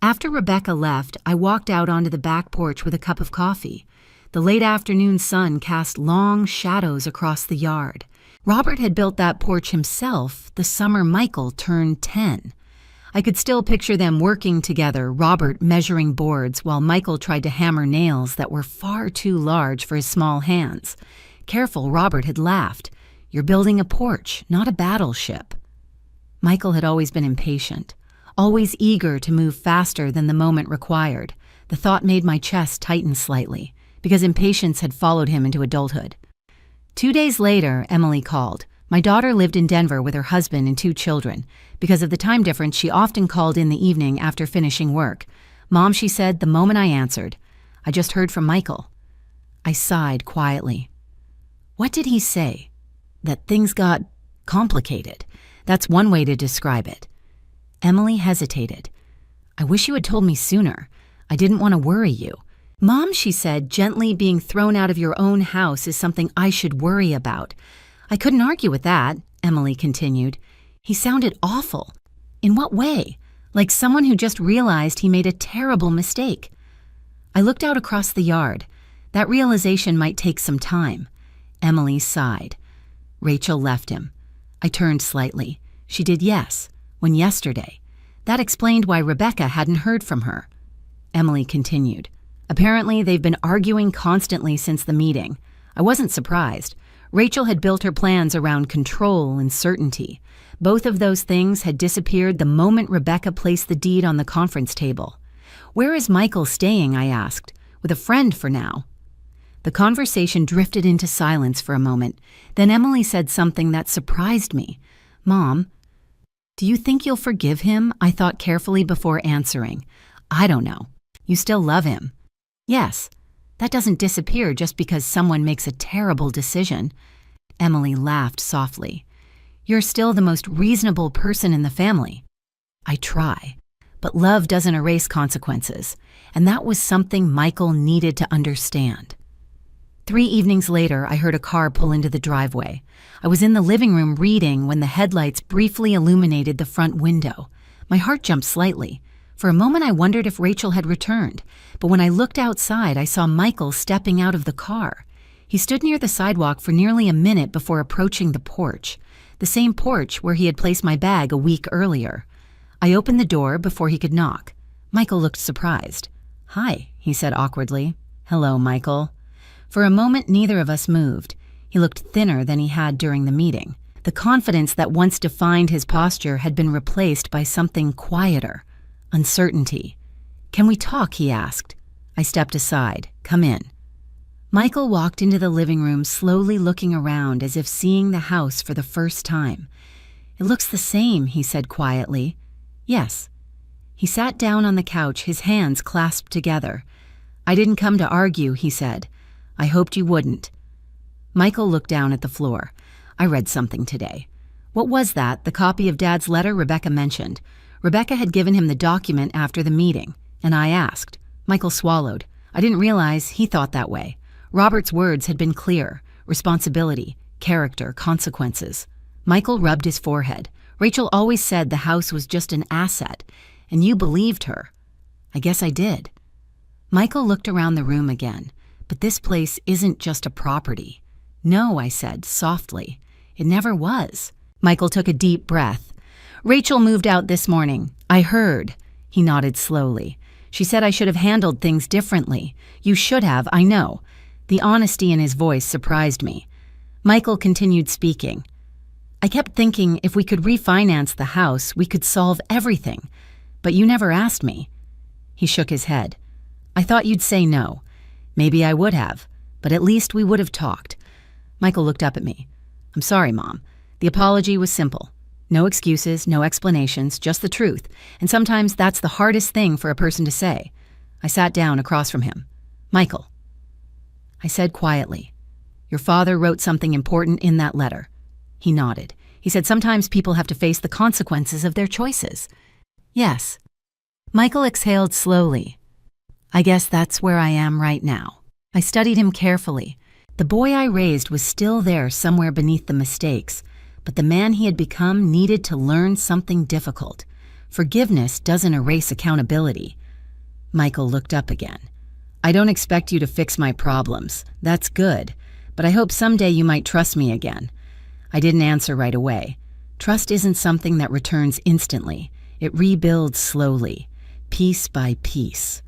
Speaker 1: After Rebecca left, I walked out onto the back porch with a cup of coffee. The late afternoon sun cast long shadows across the yard. Robert had built that porch himself the summer Michael turned 10. I could still picture them working together, Robert measuring boards while Michael tried to hammer nails that were far too large for his small hands. Careful, Robert had laughed. You're building a porch, not a battleship. Michael had always been impatient, always eager to move faster than the moment required. The thought made my chest tighten slightly, because impatience had followed him into adulthood. 2 days later, Emily called. My daughter lived in Denver with her husband and 2 children. Because of the time difference, she often called in the evening after finishing work. Mom, she said the moment I answered, I just heard from Michael. I sighed quietly. What did he say? That things got complicated. That's one way to describe it. Emily hesitated. I wish you had told me sooner. I didn't want to worry you. Mom, she said, gently being thrown out of your own house is something I should worry about. I couldn't argue with that, Emily continued. He sounded awful. In what way? Like someone who just realized he made a terrible mistake. I looked out across the yard. That realization might take some time. Emily sighed. Rachel left him. I turned slightly. She did, yes. When yesterday. That explained why Rebecca hadn't heard from her. Emily continued. Apparently, they've been arguing constantly since the meeting. I wasn't surprised. Rachel had built her plans around control and certainty. Both of those things had disappeared the moment Rebecca placed the deed on the conference table. Where is Michael staying, I asked. With a friend for now. The conversation drifted into silence for a moment. Then Emily said something that surprised me. Mom, do you think you'll forgive him? I thought carefully before answering. I don't know. You still love him. Yes. That doesn't disappear just because someone makes a terrible decision. Emily laughed softly. You're still the most reasonable person in the family. I try. But love doesn't erase consequences. And that was something Michael needed to understand. 3 evenings later, I heard a car pull into the driveway. I was in the living room reading when the headlights briefly illuminated the front window. My heart jumped slightly. For a moment, I wondered if Rachel had returned, but when I looked outside, I saw Michael stepping out of the car. He stood near the sidewalk for nearly a minute before approaching the porch, the same porch where he had placed my bag a week earlier. I opened the door before he could knock. Michael looked surprised. Hi, he said awkwardly. Hello, Michael. For a moment, neither of us moved. He looked thinner than he had during the meeting. The confidence that once defined his posture had been replaced by something quieter. Uncertainty. Can we talk? He asked. I stepped aside. Come in. Michael walked into the living room, slowly looking around as if seeing the house for the first time. It looks the same, he said quietly. Yes. He sat down on the couch, his hands clasped together. I didn't come to argue, he said. I hoped you wouldn't. Michael looked down at the floor. I read something today. What was that? The copy of Dad's letter Rebecca mentioned. Rebecca had given him the document after the meeting, and I asked. Michael swallowed. I didn't realize he thought that way. Robert's words had been clear. Responsibility, character, consequences. Michael rubbed his forehead. Rachel always said the house was just an asset, and you believed her. I guess I did. Michael looked around the room again. But this place isn't just a property. No, I said, softly. It never was. Michael took a deep breath. Rachel moved out this morning. I heard. He nodded slowly. She said I should have handled things differently. You should have, I know. The honesty in his voice surprised me. Michael continued speaking. I kept thinking if we could refinance the house, we could solve everything. But you never asked me. He shook his head. I thought you'd say no. Maybe I would have, but at least we would have talked. Michael looked up at me. I'm sorry, Mom. The apology was simple. No excuses, no explanations, just the truth. And sometimes that's the hardest thing for a person to say. I sat down across from him. Michael. I said quietly, Your father wrote something important in that letter." He nodded. He said sometimes people have to face the consequences of their choices. "Yes." Michael exhaled slowly. "I guess that's where I am right now." I studied him carefully. The boy I raised was still there somewhere beneath the mistakes, but the man he had become needed to learn something difficult. Forgiveness doesn't erase accountability. Michael looked up again. "I don't expect you to fix my problems. That's good, but I hope someday you might trust me again." I didn't answer right away. Trust isn't something that returns instantly. It rebuilds slowly, piece by piece.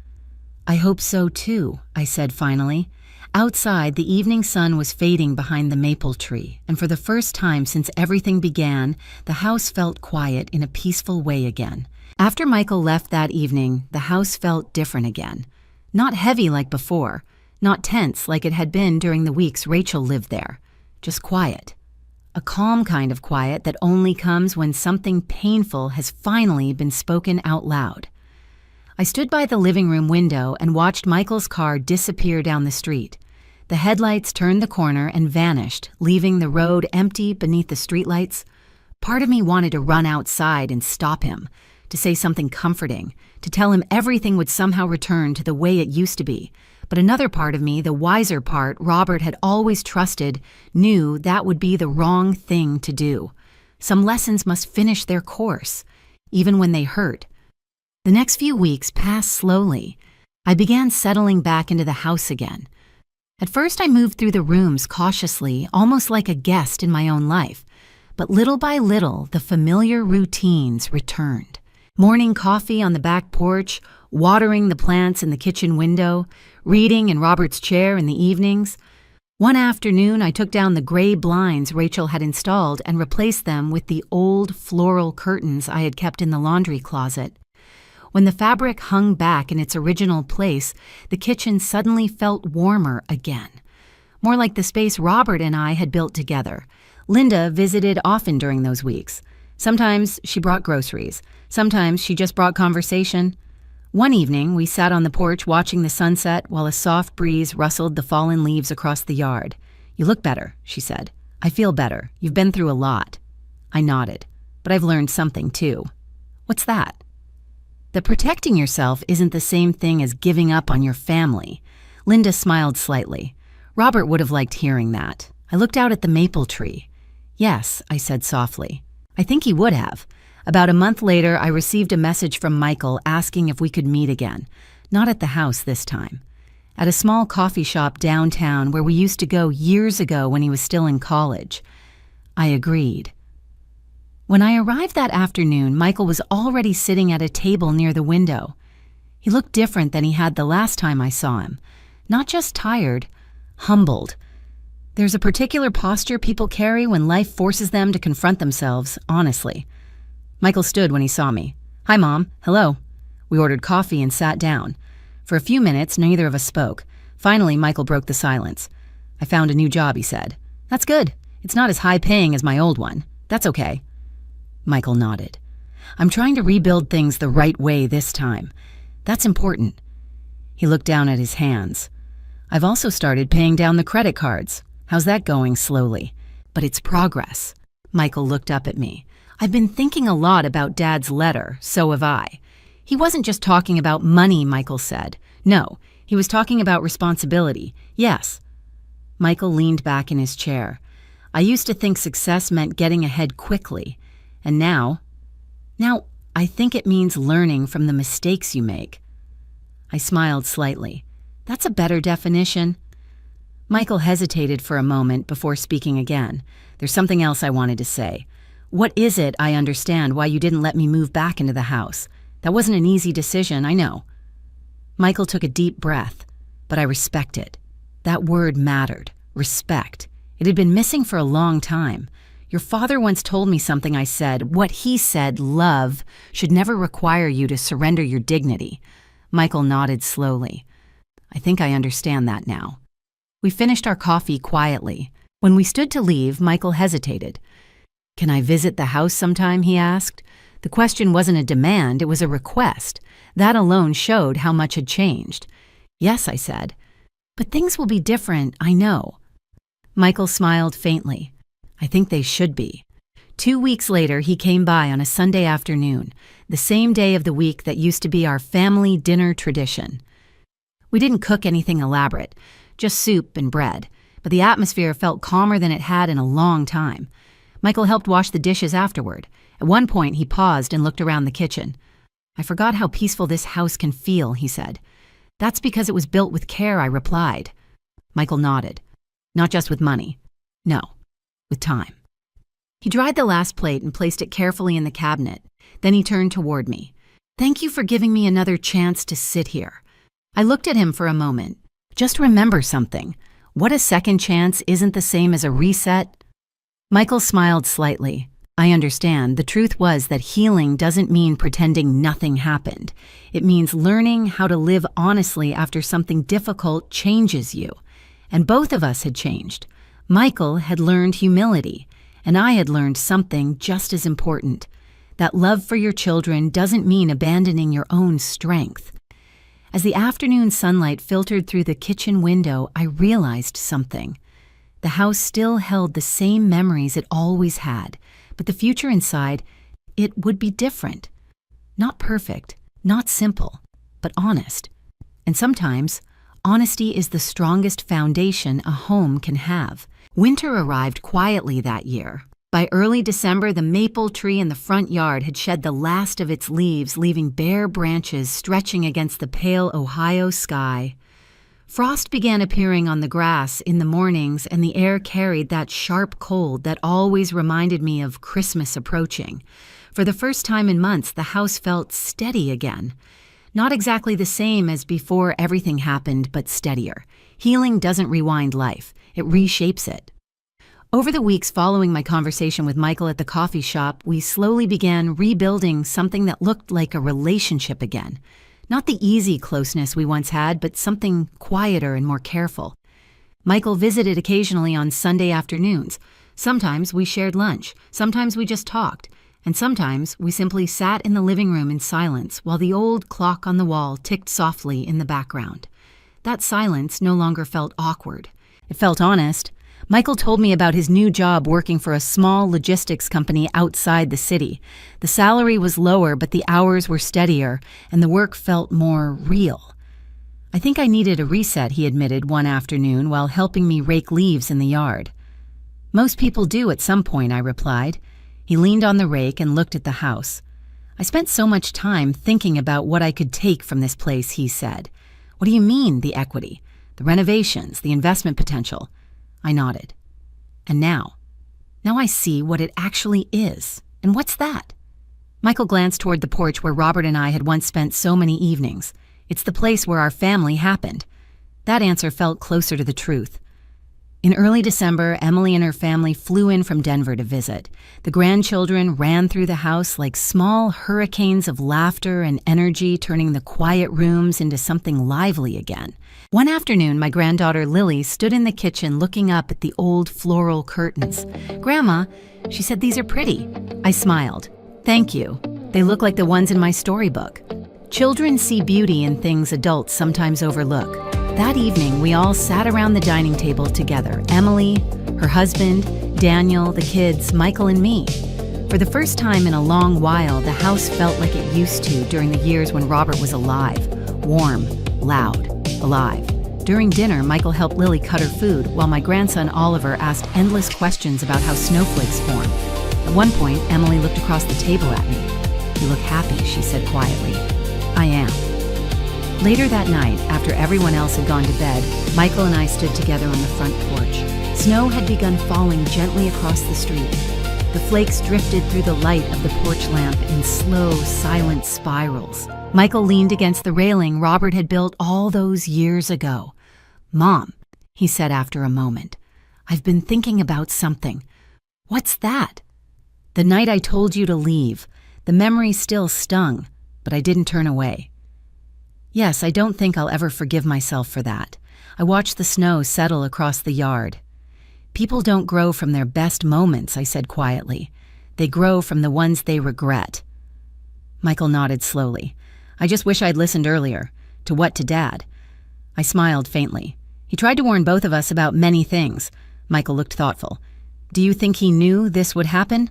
Speaker 1: "I hope so too," I said finally. Outside, the evening sun was fading behind the maple tree, and for the first time since everything began, the house felt quiet in a peaceful way again. After Michael left that evening, the house felt different again. Not heavy like before, not tense like it had been during the weeks Rachel lived there. Just quiet. A calm kind of quiet that only comes when something painful has finally been spoken out loud. I stood by the living room window and watched Michael's car disappear down the street. The headlights turned the corner and vanished, leaving the road empty beneath the streetlights. Part of me wanted to run outside and stop him, to say something comforting, to tell him everything would somehow return to the way it used to be. But another part of me, the wiser part Robert had always trusted, knew that would be the wrong thing to do. Some lessons must finish their course, even when they hurt. The next few weeks passed slowly. I began settling back into the house again. At first I moved through the rooms cautiously, almost like a guest in my own life. But little by little, the familiar routines returned. Morning coffee on the back porch, watering the plants in the kitchen window, reading in Robert's chair in the evenings. One afternoon, I took down the gray blinds Rachel had installed and replaced them with the old floral curtains I had kept in the laundry closet. When the fabric hung back in its original place, the kitchen suddenly felt warmer again. More like the space Robert and I had built together. Linda visited often during those weeks. Sometimes she brought groceries. Sometimes she just brought conversation. One evening, we sat on the porch watching the sunset while a soft breeze rustled the fallen leaves across the yard. "You look better," she said. "I feel better. You've been through a lot." I nodded. "But I've learned something too." "What's that?" "That protecting yourself isn't the same thing as giving up on your family." Linda smiled slightly. Robert would have liked hearing that. I looked out at the maple tree. "Yes," I said softly. I think he would have. About a month later, I received a message from Michael asking if we could meet again. Not at the house this time. At a small coffee shop downtown where we used to go years ago when he was still in college. I agreed. When I arrived that afternoon, Michael was already sitting at a table near the window. He looked different than he had the last time I saw him. Not just tired, humbled. There's a particular posture people carry when life forces them to confront themselves, honestly. Michael stood when he saw me. "Hi, Mom. Hello." We ordered coffee and sat down. For a few minutes, neither of us spoke. Finally, Michael broke the silence. "I found a new job," he said. "That's good. It's not as high-paying as my old one. That's okay." Michael nodded. "I'm trying to rebuild things the right way this time. That's important." He looked down at his hands. "I've also started paying down the credit cards. How's that going?" Slowly. "But it's progress." Michael looked up at me. "I've been thinking a lot about Dad's letter, so have I." "He wasn't just talking about money," Michael said. "No, he was talking about responsibility. Yes." Michael leaned back in his chair. "I used to think success meant getting ahead quickly. And now I think it means learning from the mistakes you make." I smiled slightly. "That's a better definition." Michael hesitated for a moment before speaking again. "There's something else I wanted to say. What is it I understand why you didn't let me move back into the house? That wasn't an easy decision, I know." Michael took a deep breath. "But I respect it." That word mattered. Respect. It had been missing for a long time. "Your father once told me something I said. What he said, love, should never require you to surrender your dignity." Michael nodded slowly. "I think I understand that now." We finished our coffee quietly. When we stood to leave, Michael hesitated. "Can I visit the house sometime?" he asked. The question wasn't a demand, it was a request. That alone showed how much had changed. "Yes," I said. "But things will be different, I know." Michael smiled faintly. I think they should be. 2 weeks later, he came by on a Sunday afternoon, the same day of the week that used to be our family dinner tradition. We didn't cook anything elaborate, just soup and bread, but the atmosphere felt calmer than it had in a long time. Michael helped wash the dishes afterward. At one point, he paused and looked around the kitchen. I forgot how peaceful this house can feel, he said. That's because it was built with care, I replied. Michael nodded. Not just with money. No, with time. He dried the last plate and placed it carefully in the cabinet. Then he turned toward me. Thank you for giving me another chance to sit here. I looked at him for a moment. Just remember something. What a second chance isn't the same as a reset. Michael smiled slightly. I understand. The truth was that healing doesn't mean pretending nothing happened. It means learning how to live honestly after something difficult changes you. And both of us had changed. Michael had learned humility, and I had learned something just as important. That love for your children doesn't mean abandoning your own strength. As the afternoon sunlight filtered through the kitchen window, I realized something. The house still held the same memories it always had, but the future inside, it would be different. Not perfect, not simple, but honest. And sometimes, honesty is the strongest foundation a home can have. Winter arrived quietly that year. By early December, the maple tree in the front yard had shed the last of its leaves, leaving bare branches stretching against the pale Ohio sky. Frost began appearing on the grass in the mornings, and the air carried that sharp cold that always reminded me of Christmas approaching. For the first time in months, the house felt steady again. Not exactly the same as before everything happened, but steadier. Healing doesn't rewind life, it reshapes it. Over the weeks following my conversation with Michael at the coffee shop, we slowly began rebuilding something that looked like a relationship again. Not the easy closeness we once had, but something quieter and more careful. Michael visited occasionally on Sunday afternoons. Sometimes we shared lunch, sometimes we just talked, and sometimes we simply sat in the living room in silence while the old clock on the wall ticked softly in the background. That silence no longer felt awkward. It felt honest. Michael told me about his new job working for a small logistics company outside the city. The salary was lower, but the hours were steadier, and the work felt more real. I think I needed a reset, he admitted one afternoon while helping me rake leaves in the yard. Most people do at some point, I replied. He leaned on the rake and looked at the house. I spent so much time thinking about what I could take from this place, he said. What do you mean, the equity? The renovations, the investment potential? I nodded. And now I see what it actually is. And what's that? Michael glanced toward the porch where Robert and I had once spent so many evenings. It's the place where our family happened. That answer felt closer to the truth. In early December, Emily and her family flew in from Denver to visit. The grandchildren ran through the house like small hurricanes of laughter and energy, turning the quiet rooms into something lively again. One afternoon, my granddaughter Lily stood in the kitchen looking up at the old floral curtains. Grandma, she said, these are pretty. I smiled. Thank you. They look like the ones in my storybook. Children see beauty in things adults sometimes overlook. That evening, we all sat around the dining table together. Emily, her husband, Daniel, the kids, Michael, and me. For the first time in a long while, the house felt like it used to during the years when Robert was alive. Warm, loud, alive. During dinner, Michael helped Lily cut her food, while my grandson Oliver asked endless questions about how snowflakes form. At one point, Emily looked across the table at me. You look happy, she said quietly. I am. Later that night, after everyone else had gone to bed, Michael and I stood together on the front porch. Snow had begun falling gently across the street. The flakes drifted through the light of the porch lamp in slow, silent spirals. Michael leaned against the railing Robert had built all those years ago. Mom, he said after a moment, I've been thinking about something. What's that? The night I told you to leave. The memory still stung, but I didn't turn away. Yes, I don't think I'll ever forgive myself for that. I watched the snow settle across the yard. People don't grow from their best moments, I said quietly. They grow from the ones they regret. Michael nodded slowly. I just wish I'd listened earlier. To what, to Dad? I smiled faintly. He tried to warn both of us about many things. Michael looked thoughtful. Do you think he knew this would happen?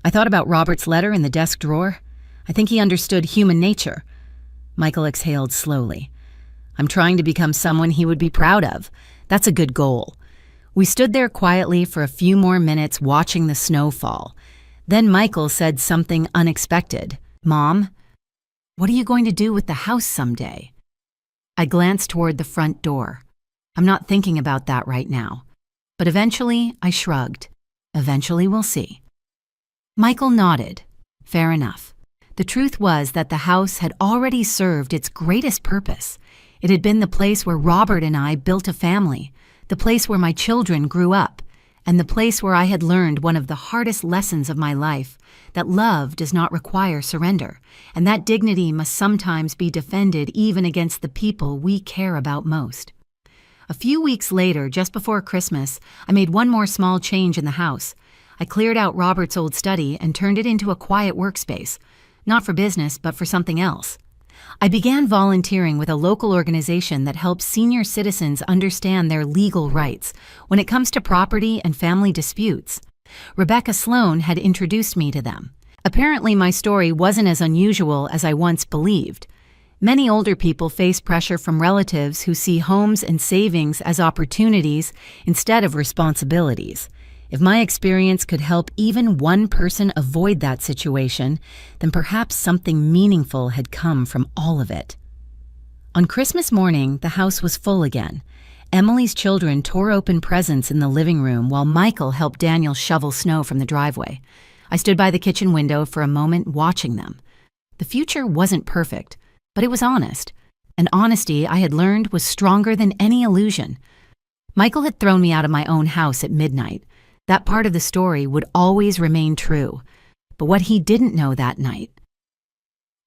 Speaker 1: I thought about Robert's letter in the desk drawer. I think he understood human nature. Michael exhaled slowly. I'm trying to become someone he would be proud of. That's a good goal. We stood there quietly for a few more minutes watching the snow fall. Then Michael said something unexpected. Mom, what are you going to do with the house someday? I glanced toward the front door. I'm not thinking about that right now. But eventually, I shrugged. Eventually, we'll see. Michael nodded. Fair enough. The truth was that the house had already served its greatest purpose. It had been the place where Robert and I built a family, the place where my children grew up, and the place where I had learned one of the hardest lessons of my life, that love does not require surrender, and that dignity must sometimes be defended even against the people we care about most. A few weeks later, just before Christmas, I made one more small change in the house. I cleared out Robert's old study and turned it into a quiet workspace, not for business, but for something else. I began volunteering with a local organization that helps senior citizens understand their legal rights when it comes to property and family disputes. Rebecca Sloan had introduced me to them. Apparently, my story wasn't as unusual as I once believed. Many older people face pressure from relatives who see homes and savings as opportunities instead of responsibilities. If my experience could help even one person avoid that situation, then perhaps something meaningful had come from all of it. On Christmas morning, the house was full again. Emily's children tore open presents in the living room while Michael helped Daniel shovel snow from the driveway. I stood by the kitchen window for a moment watching them. The future wasn't perfect, but it was honest. And honesty, I had learned, was stronger than any illusion. Michael had thrown me out of my own house at midnight. That part of the story would always remain true. But what he didn't know that night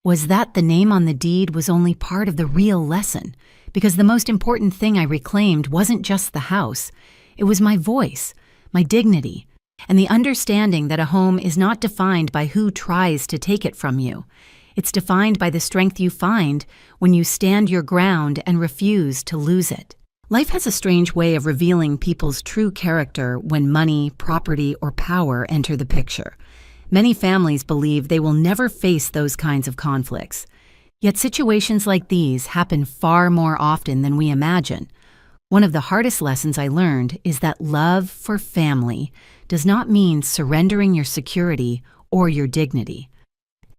Speaker 1: was that the name on the deed was only part of the real lesson, because the most important thing I reclaimed wasn't just the house. It was my voice, my dignity, and the understanding that a home is not defined by who tries to take it from you. It's defined by the strength you find when you stand your ground and refuse to lose it. Life has a strange way of revealing people's true character when money, property, or power enter the picture. Many families believe they will never face those kinds of conflicts. Yet situations like these happen far more often than we imagine. One of the hardest lessons I learned is that love for family does not mean surrendering your security or your dignity.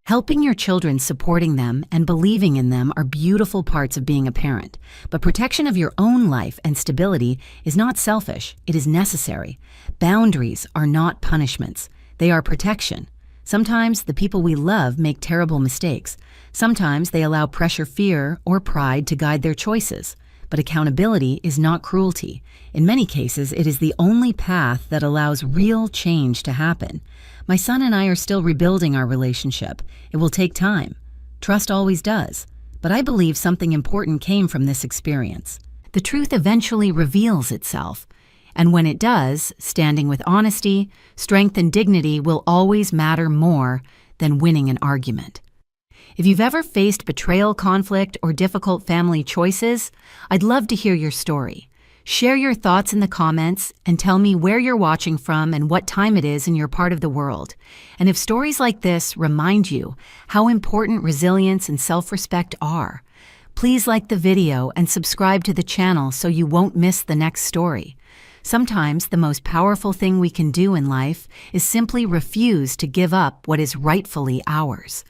Speaker 1: Helping your children, supporting them, and believing in them are beautiful parts of being a parent. But protection of your own life and stability is not selfish, it is necessary. Boundaries are not punishments, they are protection. Sometimes the people we love make terrible mistakes. Sometimes they allow pressure, fear, or pride to guide their choices. But accountability is not cruelty. In many cases, it is the only path that allows real change to happen. My son and I are still rebuilding our relationship. It will take time. Trust always does. But I believe something important came from this experience. The truth eventually reveals itself. And when it does, standing with honesty, strength, and dignity will always matter more than winning an argument. If you've ever faced betrayal, conflict, or difficult family choices, I'd love to hear your story. Share your thoughts in the comments and tell me where you're watching from and what time it is in your part of the world. And if stories like this remind you how important resilience and self-respect are, please like the video and subscribe to the channel so you won't miss the next story. Sometimes the most powerful thing we can do in life is simply refuse to give up what is rightfully ours.